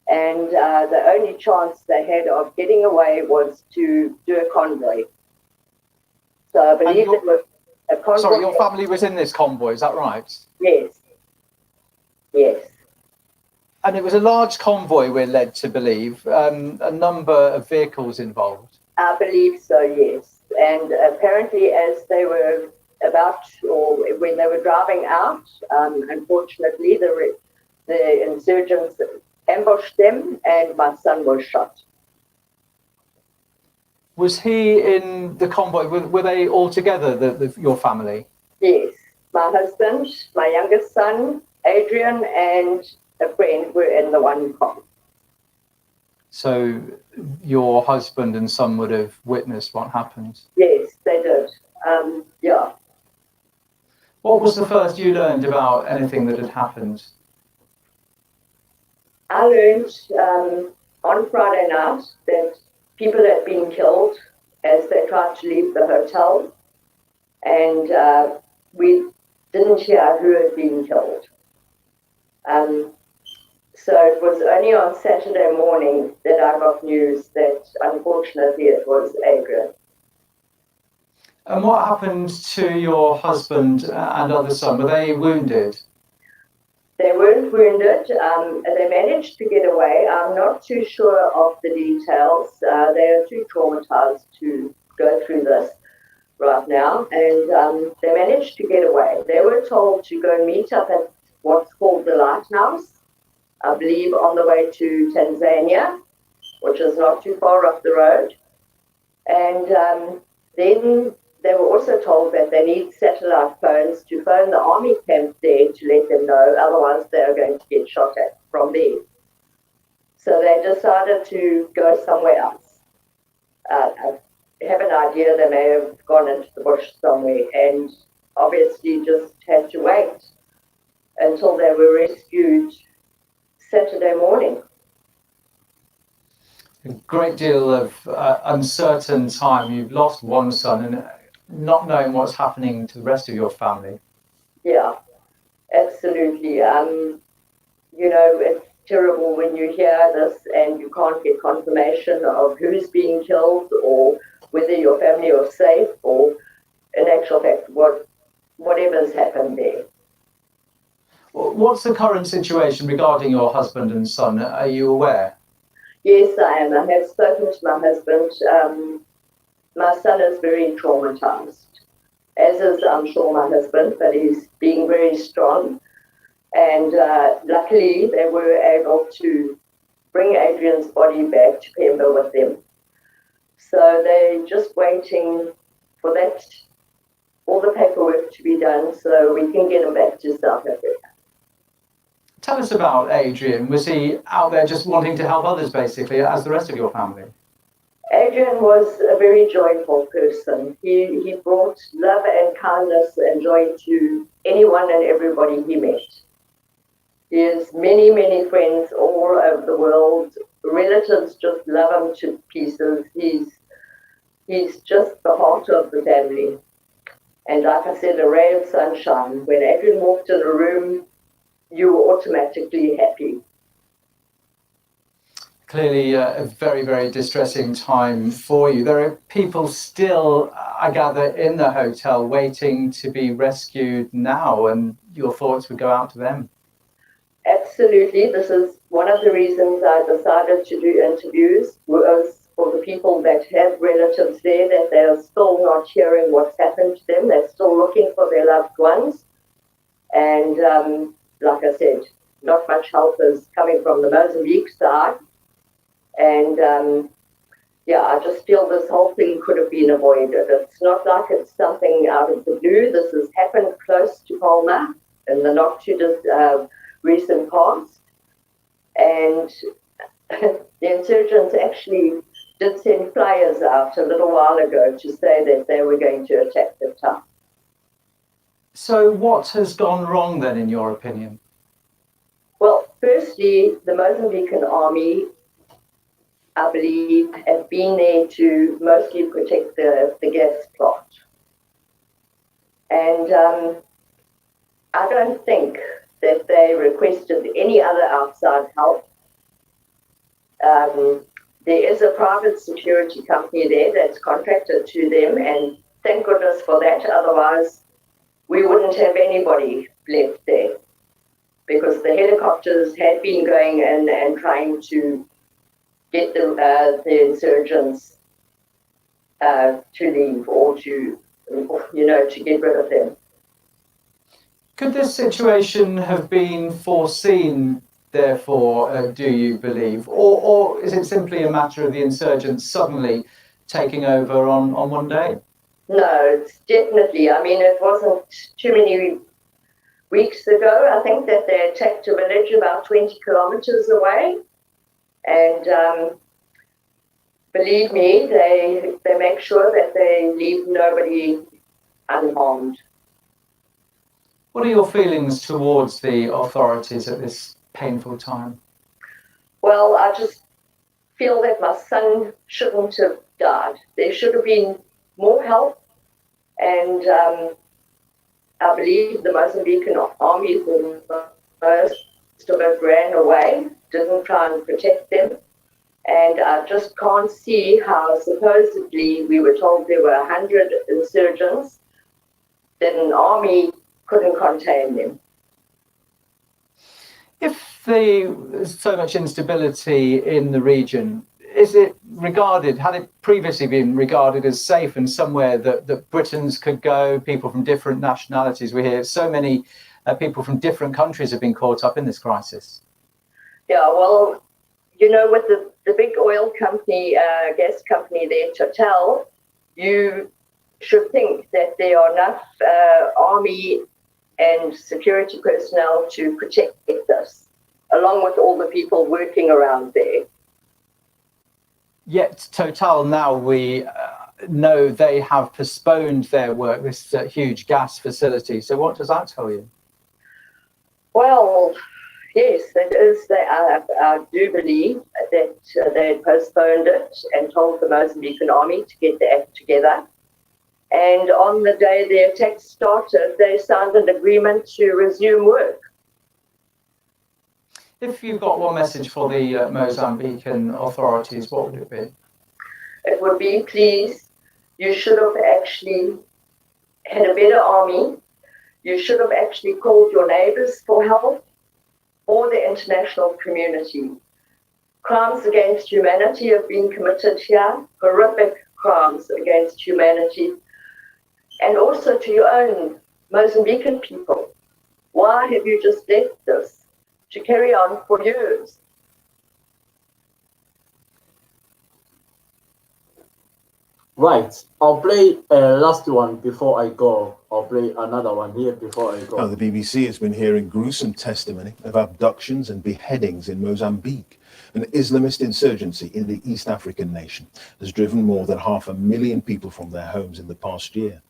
and the only chance they had of getting away was to do a convoy. So I believe it was a convoy. Sorry, your family was in this convoy, is that right? Yes. Yes. And it was a large convoy, we're led to believe, a number of vehicles involved. I believe so, yes. And apparently as they were when they were driving out, unfortunately, the insurgents ambushed them and my son was shot. Was he in the convoy? Were they all together, your family? Yes. My husband, my youngest son, Adrian, and a friend were in the one car. So your husband and son would have witnessed what happened? Yes, they did. Yeah. What was the first you learned about anything that had happened? I learned on Friday night that people had been killed as they tried to leave the hotel. And we didn't hear who had been killed. So it was only on Saturday morning that I got news that unfortunately it was Adrian. And what happened to your husband and other son? Were they wounded? They weren't wounded. They managed to get away. I'm not too sure of the details. They are too traumatized to go through this right now. And they managed to get away. They were told to go meet up at what's called the Lighthouse, I believe on the way to Tanzania, which is not too far off the road. And then they were also told that they need satellite phones to phone the army camp there to let them know, otherwise they are going to get shot at from there. So they decided to go somewhere else. I have an idea they may have gone into the bush somewhere and obviously just had to wait until they were rescued Saturday morning. A great deal of uncertain time. You've lost one son and not knowing what's happening to the rest of your family. Yeah, absolutely. You know, it's terrible when you hear this and you can't get confirmation of who's being killed or whether your family are safe or, in actual fact, whatever's happened there. What's the current situation regarding your husband and son? Are you aware? Yes, I am. I have spoken to my husband. My son is very traumatized, as is, I'm sure, my husband, but he's being very strong. And luckily, they were able to bring Adrian's body back to Pemba with them. So they're just waiting for that, all the paperwork to be done so we can get him back to South Africa. Tell us about Adrian. Was he out there just wanting to help others, basically, as the rest of your family? Adrian was a very joyful person. He brought love and kindness and joy to anyone and everybody he met. He has many, many friends all over the world. Relatives just love him to pieces. He's just the heart of the family. And like I said, a ray of sunshine. When Adrian walked in the room, you were automatically happy. Clearly a very, very distressing time for you. There are people still, I gather, in the hotel waiting to be rescued now, and your thoughts would go out to them. Absolutely. This is one of the reasons I decided to do interviews, was for the people that have relatives there, that they are still not hearing what's happened to them. They're still looking for their loved ones. And like I said, not much help is coming from the Mozambique side. And yeah, I just feel this whole thing could have been avoided. It's not like it's something out of the blue. This has happened close to Palma in the not too recent past. And the insurgents actually did send flyers out a little while ago to say that they were going to attack the town. So what has gone wrong then, in your opinion? Well, firstly, the Mozambican army, I believe, have been there to mostly protect the gas plant. And I don't think that they requested any other outside help. There is a private security company there that's contracted to them, and thank goodness for that. Otherwise, we wouldn't have anybody left there, because the helicopters had been going in and trying to get the insurgents to leave or to, to get rid of them. Could this situation have been foreseen, therefore, do you believe? Or is it simply a matter of the insurgents suddenly taking over on one day? No, it's definitely. I mean, it wasn't too many weeks ago. I think that they attacked a village about 20 kilometers away. And believe me, they make sure that they leave nobody unharmed. What are your feelings towards the authorities at this painful time? Well, I just feel that my son shouldn't have died. There should have been more help. And I believe the Mozambican army, most of it ran away, didn't try and protect them. And I just can't see how supposedly we were told there were 100 insurgents, that an army couldn't contain them. If there's so much instability in the region, is it regarded, had it previously been regarded as safe and somewhere that Britons could go, people from different nationalities? We hear so many people from different countries have been caught up in this crisis. Yeah, well, you know, with the big oil company, gas company there, Total, you should think that there are enough army and security personnel to protect us, along with all the people working around there. Yet Total now, we know they have postponed their work, this huge gas facility. So what does that tell you? Well, yes, it is. I do believe that they postponed it and told the Mozambican army to get the act together. And on the day the attack started, they signed an agreement to resume work. If you've got one message for the Mozambican authorities, what would it be? It would be, please, you should have actually had a better army. You should have actually called your neighbors for help, or the international community. Crimes against humanity have been committed here, horrific crimes against humanity, and also to your own Mozambican people. Why have you just left this to carry on for years? Right, I'll play last one before I go. I'll play another one here before I go. Now, the BBC has been hearing gruesome testimony of abductions and beheadings in Mozambique. An Islamist insurgency in the East African nation has driven more than 500,000 people from their homes in the past year.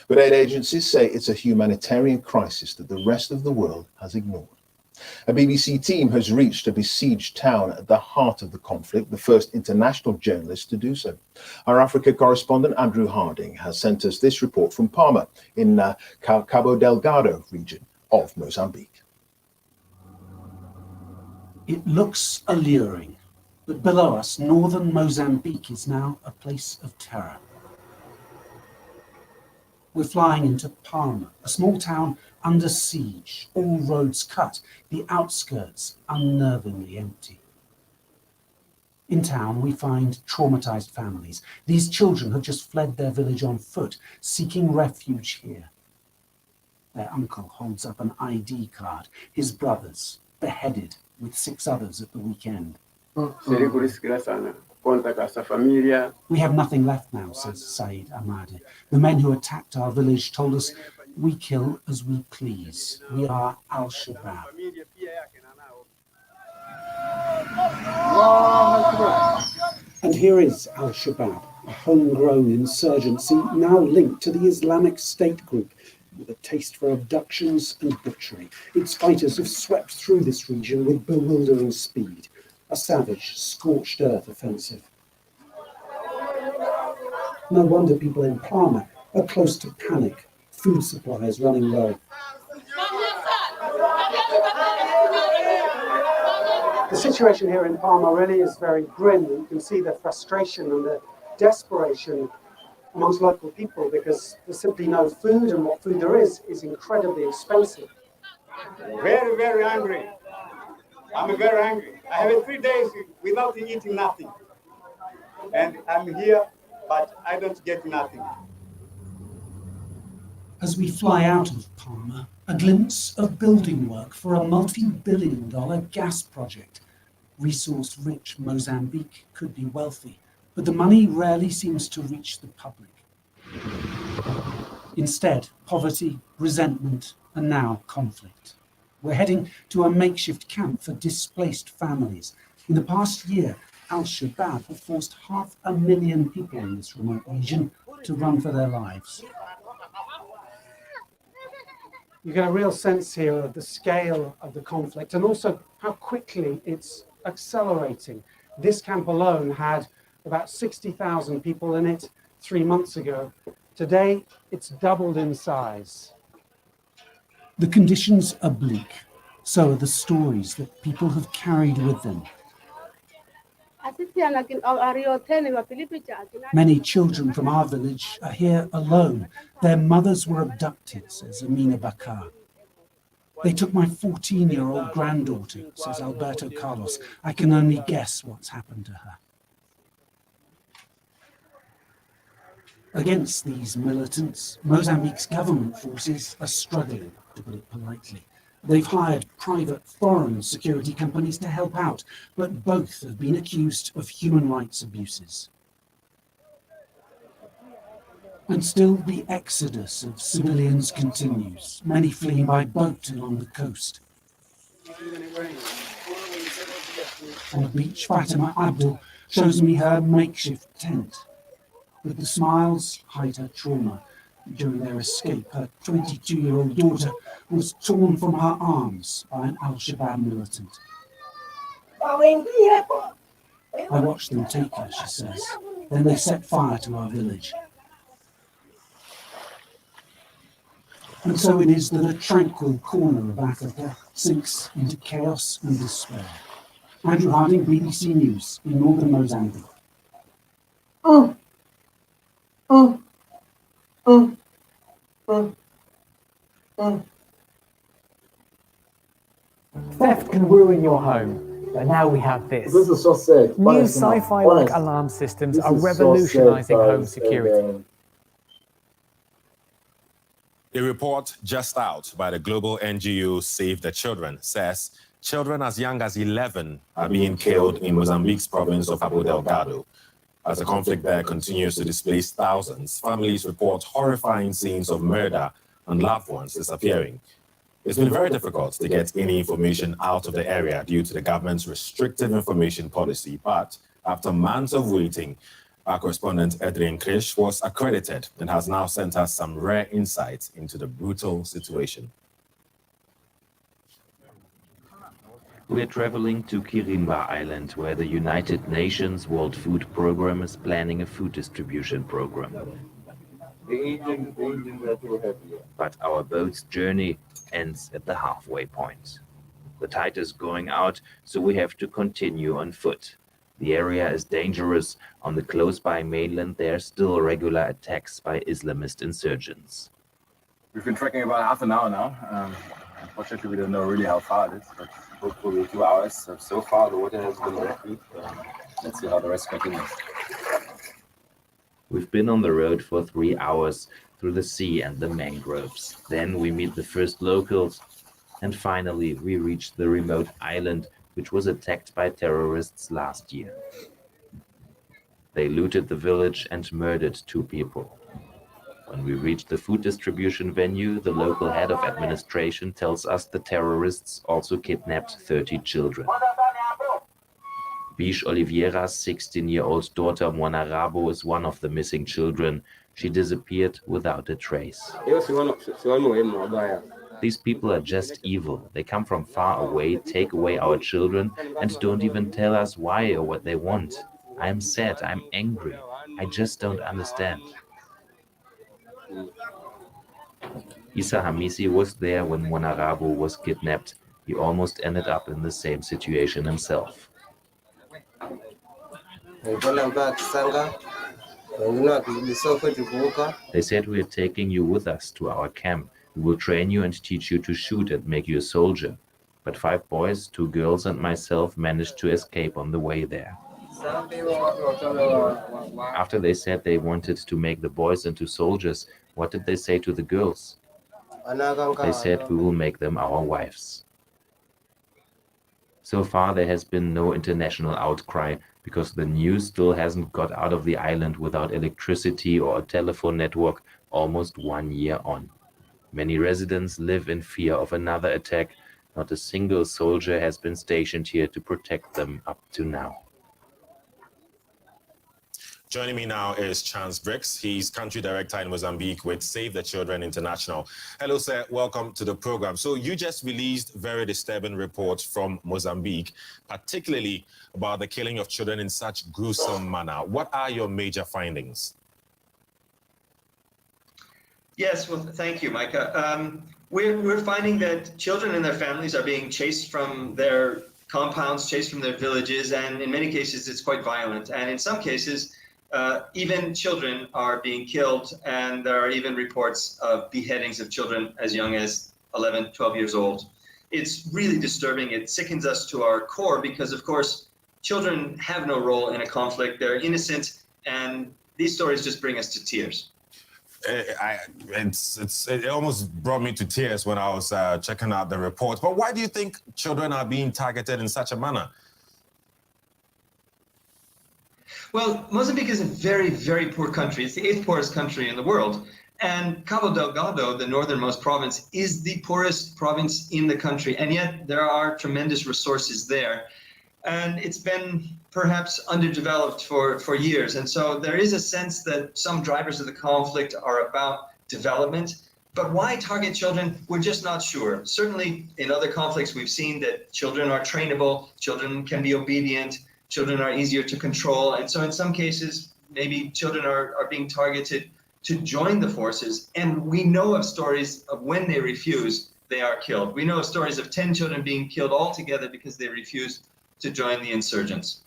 But aid agencies say it's a humanitarian crisis that the rest of the world has ignored. A BBC team has reached a besieged town at the heart of the conflict, the first international journalist to do so. Our Africa correspondent, Andrew Harding, has sent us this report from Palma in Cabo Delgado region of Mozambique. It looks alluring, but below us, northern Mozambique is now a place of terror. We're flying into Palma, a small town under siege, all roads cut, the outskirts unnervingly empty. In town, we find traumatized families. These children have just fled their village on foot, seeking refuge here. Their uncle holds up an ID card, his brothers beheaded with 6 others at the weekend. We have nothing left now, says Said Ahmadi. The men who attacked our village told us, we kill as we please. We are Al-Shabaab. And here is Al-Shabaab, a homegrown insurgency now linked to the Islamic State group, with a taste for abductions and butchery. Its fighters have swept through this region with bewildering speed. A savage, scorched earth offensive. No wonder people in Palma are close to panic. Food supplies running low. The situation here in Palma really is very grim. You can see the frustration and the desperation amongst local people because there's simply no food, and what food there is incredibly expensive. Very, very angry. I'm very angry. I have 3 days without eating nothing. And I'm here, but I don't get nothing. As we fly out of Palma, a glimpse of building work for a multi-billion-dollar gas project. Resource-rich Mozambique could be wealthy, but the money rarely seems to reach the public. Instead, poverty, resentment, and now conflict. We're heading to a makeshift camp for displaced families. In the past year, Al-Shabaab have forced 500,000 people in this remote region to run for their lives. You get a real sense here of the scale of the conflict and also how quickly it's accelerating. This camp alone had about 60,000 people in it 3 months ago. Today, it's doubled in size. The conditions are bleak. So are the stories that people have carried with them. Many children from our village are here alone. Their mothers were abducted, says Amina Bakar. They took my 14-year-old granddaughter, says Alberto Carlos. I can only guess what's happened to her. Against these militants, Mozambique's government forces are struggling, to put it politely. They've hired private foreign security companies to help out, but both have been accused of human rights abuses. And still the exodus of civilians continues, many fleeing by boat along the coast. On the beach, Fatima Abdul shows me her makeshift tent. But the smiles hide her trauma. During their escape, her 22-year-old daughter was torn from her arms by an Al-Shabaab militant. I watched them take her, she says. Then they set fire to our village. And so it is that a tranquil corner of Africa sinks into chaos and despair. Andrew Harding, BBC News, in northern Mozambique. Theft can ruin your home, but now we have this. This is so sad. New sci-fi-like alarm systems are revolutionizing home security. A report just out by the global NGO Save the Children says children as young as 11 are being killed in Mozambique's province of Cabo Delgado. As the conflict there continues to displace thousands, families report horrifying scenes of murder and loved ones disappearing. It's been very difficult to get any information out of the area due to the government's restrictive information policy, but after months of waiting, our correspondent Edrin Krish was accredited and has now sent us some rare insights into the brutal situation. We're traveling to Kirimba Island, where the United Nations World Food Programme is planning a food distribution program. But our boat's journey ends at the halfway point. The tide is going out, so we have to continue on foot. The area is dangerous. On the close-by mainland, there are still regular attacks by Islamist insurgents. We've been trekking about half an hour now. Unfortunately, we don't know really how far it is, but hopefully 2 hours. So far, the water has been very good. Let's see how the rest continues. We've been on the road for 3 hours through the sea and the mangroves. Then we meet the first locals, and finally we reach the remote island which was attacked by terrorists last year. They looted the village and murdered 2 people. When we reach the food distribution venue, the local head of administration tells us the terrorists also kidnapped 30 children. Bish Oliveira's 16-year-old daughter Mwanarabo is one of the missing children. She disappeared without a trace. These people are just evil. They come from far away, take away our children, and don't even tell us why or what they want. I'm sad, I'm angry. I just don't understand. Isa Hamisi was there when Mwanarabo was kidnapped. He almost ended up in the same situation himself. They said, we are taking you with us to our camp. We will train you and teach you to shoot and make you a soldier. But 5 boys, 2 girls and myself managed to escape on the way there. After they said they wanted to make the boys into soldiers, what did they say to the girls? They said, we will make them our wives. So far, there has been no international outcry because the news still hasn't got out of the island without electricity or a telephone network almost 1 year on. Many residents live in fear of another attack. Not a single soldier has been stationed here to protect them up to now. Joining me now is Chance Briggs. He's country director in Mozambique with Save the Children International. Hello, sir. Welcome to the program. So you just released very disturbing reports from Mozambique, particularly about the killing of children in such gruesome manner. What are your major findings? Yes, well, thank you, Micah. we're finding that children and their families are being chased from their compounds, chased from their villages, and in many cases it's quite violent. And in some cases, even children are being killed, and there are even reports of beheadings of children as young as 11, 12 years old. It's really disturbing. It sickens us to our core because, of course, children have no role in a conflict. They're innocent, and these stories just bring us to tears. It almost brought me to tears when I was checking out the report. But why do you think children are being targeted in such a manner? Well, Mozambique is a very, very poor country. It's the 8th poorest country in the world. And Cabo Delgado, the northernmost province, is the poorest province in the country. And yet there are tremendous resources there. And it's been perhaps underdeveloped for years. And so there is a sense that some drivers of the conflict are about development. But why target children? We're just not sure. Certainly in other conflicts, we've seen that children are trainable, children can be obedient, children are easier to control. And so in some cases, maybe children are being targeted to join the forces. And we know of stories of when they refuse, they are killed. We know of stories of 10 children being killed altogether because they refused to join the insurgents.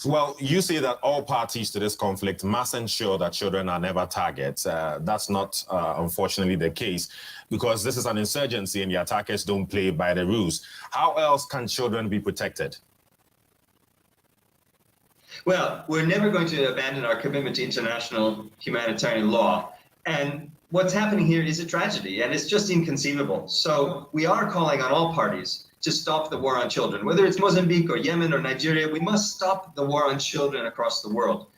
Well, you say that all parties to this conflict must ensure that children are never targets. That's not, unfortunately, the case, because this is an insurgency and the attackers don't play by the rules. How else can children be protected? Well, we're never going to abandon our commitment to international humanitarian law. And what's happening here is a tragedy, and it's just inconceivable. So we are calling on all parties to stop the war on children. Whether it's Mozambique or Yemen or Nigeria, we must stop the war on children across the world.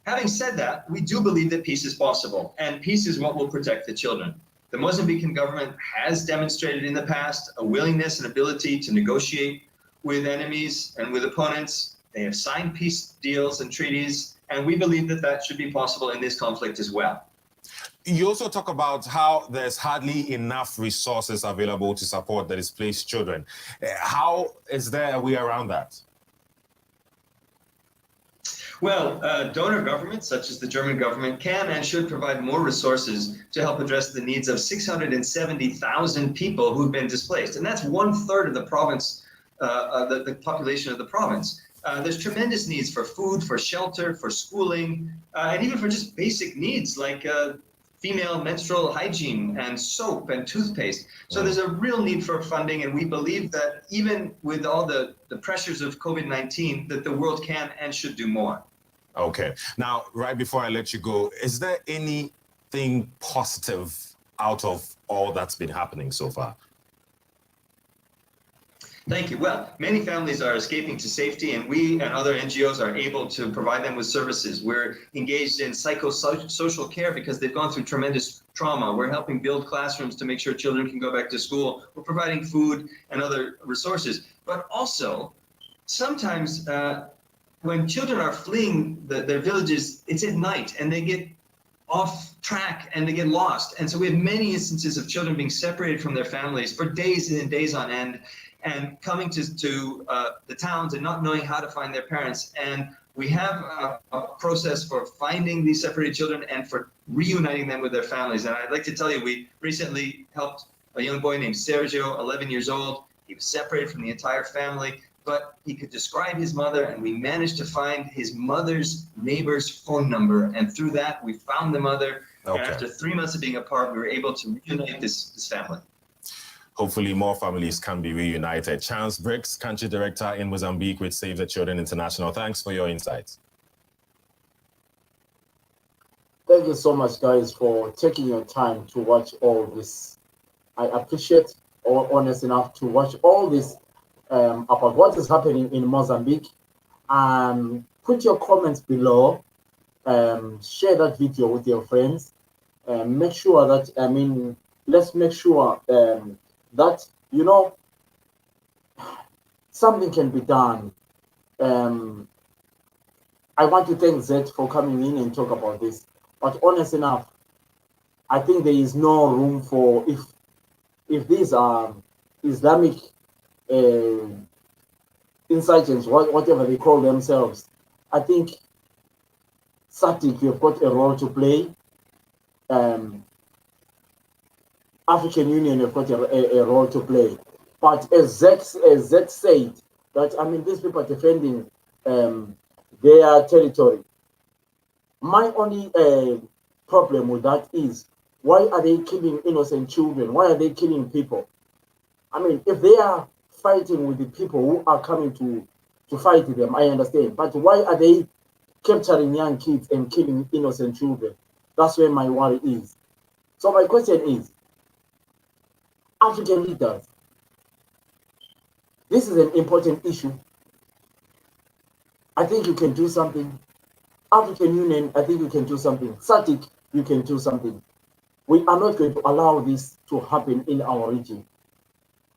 Having said that, we do believe that peace is possible, and peace is what will protect the children. The Mozambican government has demonstrated in the past a willingness and ability to negotiate with enemies and with opponents. They have signed peace deals and treaties, and we believe that that should be possible in this conflict as well. You also talk about how there's hardly enough resources available to support the displaced children. How is there a way around that? Well, donor governments such as the German government can and should provide more resources to help address the needs of 670,000 people who've been displaced. And that's 1/3 of the province, the population of the province. There's tremendous needs for food, for shelter, for schooling, and even for just basic needs like female menstrual hygiene and soap and toothpaste. So there's a real need for funding, and we believe that even with all the pressures of COVID-19, that the world can and should do more. Okay. Now, right before I let you go, is there anything positive out of all that's been happening so far? Thank you. Well, many families are escaping to safety, and we and other NGOs are able to provide them with services. We're engaged in psychosocial care because they've gone through tremendous trauma. We're helping build classrooms to make sure children can go back to school. We're providing food and other resources. But also, sometimes when children are fleeing their villages, it's at night, and they get off track and they get lost. And so we have many instances of children being separated from their families for days and days on end, and coming to the towns and not knowing how to find their parents. And we have a process for finding these separated children and for reuniting them with their families. And I'd like to tell you, we recently helped a young boy named Sergio, 11 years old. He was separated from the entire family, but he could describe his mother, and we managed to find his mother's neighbor's phone number. And through that, we found the mother. Okay. And after 3 months of being apart, we were able to reunite this family. Hopefully more families can be reunited. Chance Briggs, Country Director in Mozambique with Save the Children International. Thanks for your insights. Thank you so much, guys, for taking your time to watch all this. I appreciate, or honest enough to watch all this about what is happening in Mozambique. Put your comments below. Share that video with your friends. Make sure that, let's make sure that, something can be done. I want to thank Zed for coming in and talk about this. But honest enough, I think there is no room for, if these are Islamic insurgents, whatever they call themselves, I think SADC, you've got a role to play. African Union have got a role to play. But as Zach said, that, I mean, these people are defending their territory. My only problem with that is, why are they killing innocent children? Why are they killing people? I mean, if they are fighting with the people who are coming to fight them, I understand. But why are they capturing young kids and killing innocent children? That's where my worry is. So my question is, African leaders, this is an important issue. I think you can do something. African Union, I think you can do something. SADC, you can do something. We are not going to allow this to happen in our region.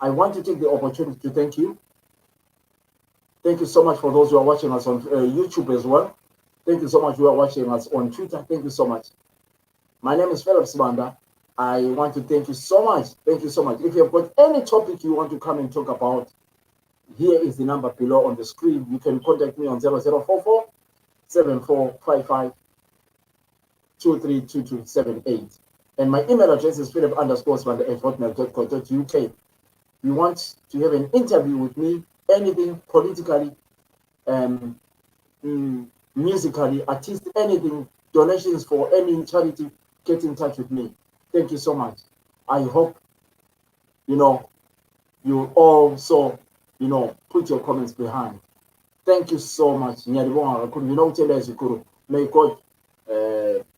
I want to take the opportunity to thank you. Thank you so much for those who are watching us on YouTube as well. Thank you so much who are watching us on Twitter. Thank you so much. My name is Philip Sibanda. I want to thank you so much. Thank you so much. If you have got any topic you want to come and talk about, here is the number below on the screen. You can contact me on 0044 7455 232278. And my email address is philip_sibanda@hotmail.co.uk. You want to have an interview with me, anything politically, musically, artistic, anything, donations for any charity, get in touch with me. Thank you so much. I hope, you also, put your comments behind. Thank you so much. May God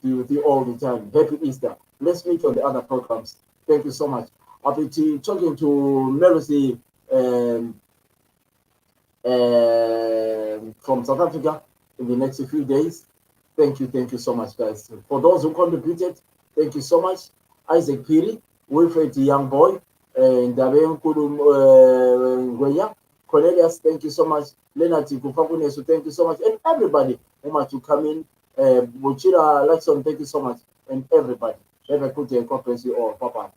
be with you all the time. Happy Easter. Let's meet on the other programs. Thank you so much. I'll be talking to Mercy from South Africa in the next few days. Thank you so much, guys. For those who contributed, thank you so much. Isaac Piri, Wilfred Young Boy, and Cornelius, thank you so much. Leonard Kufakunesu, thank you so much. And everybody who might to come in. Buchira Latson, thank you so much. And everybody. Have a good day. God bless you all. Bye-bye.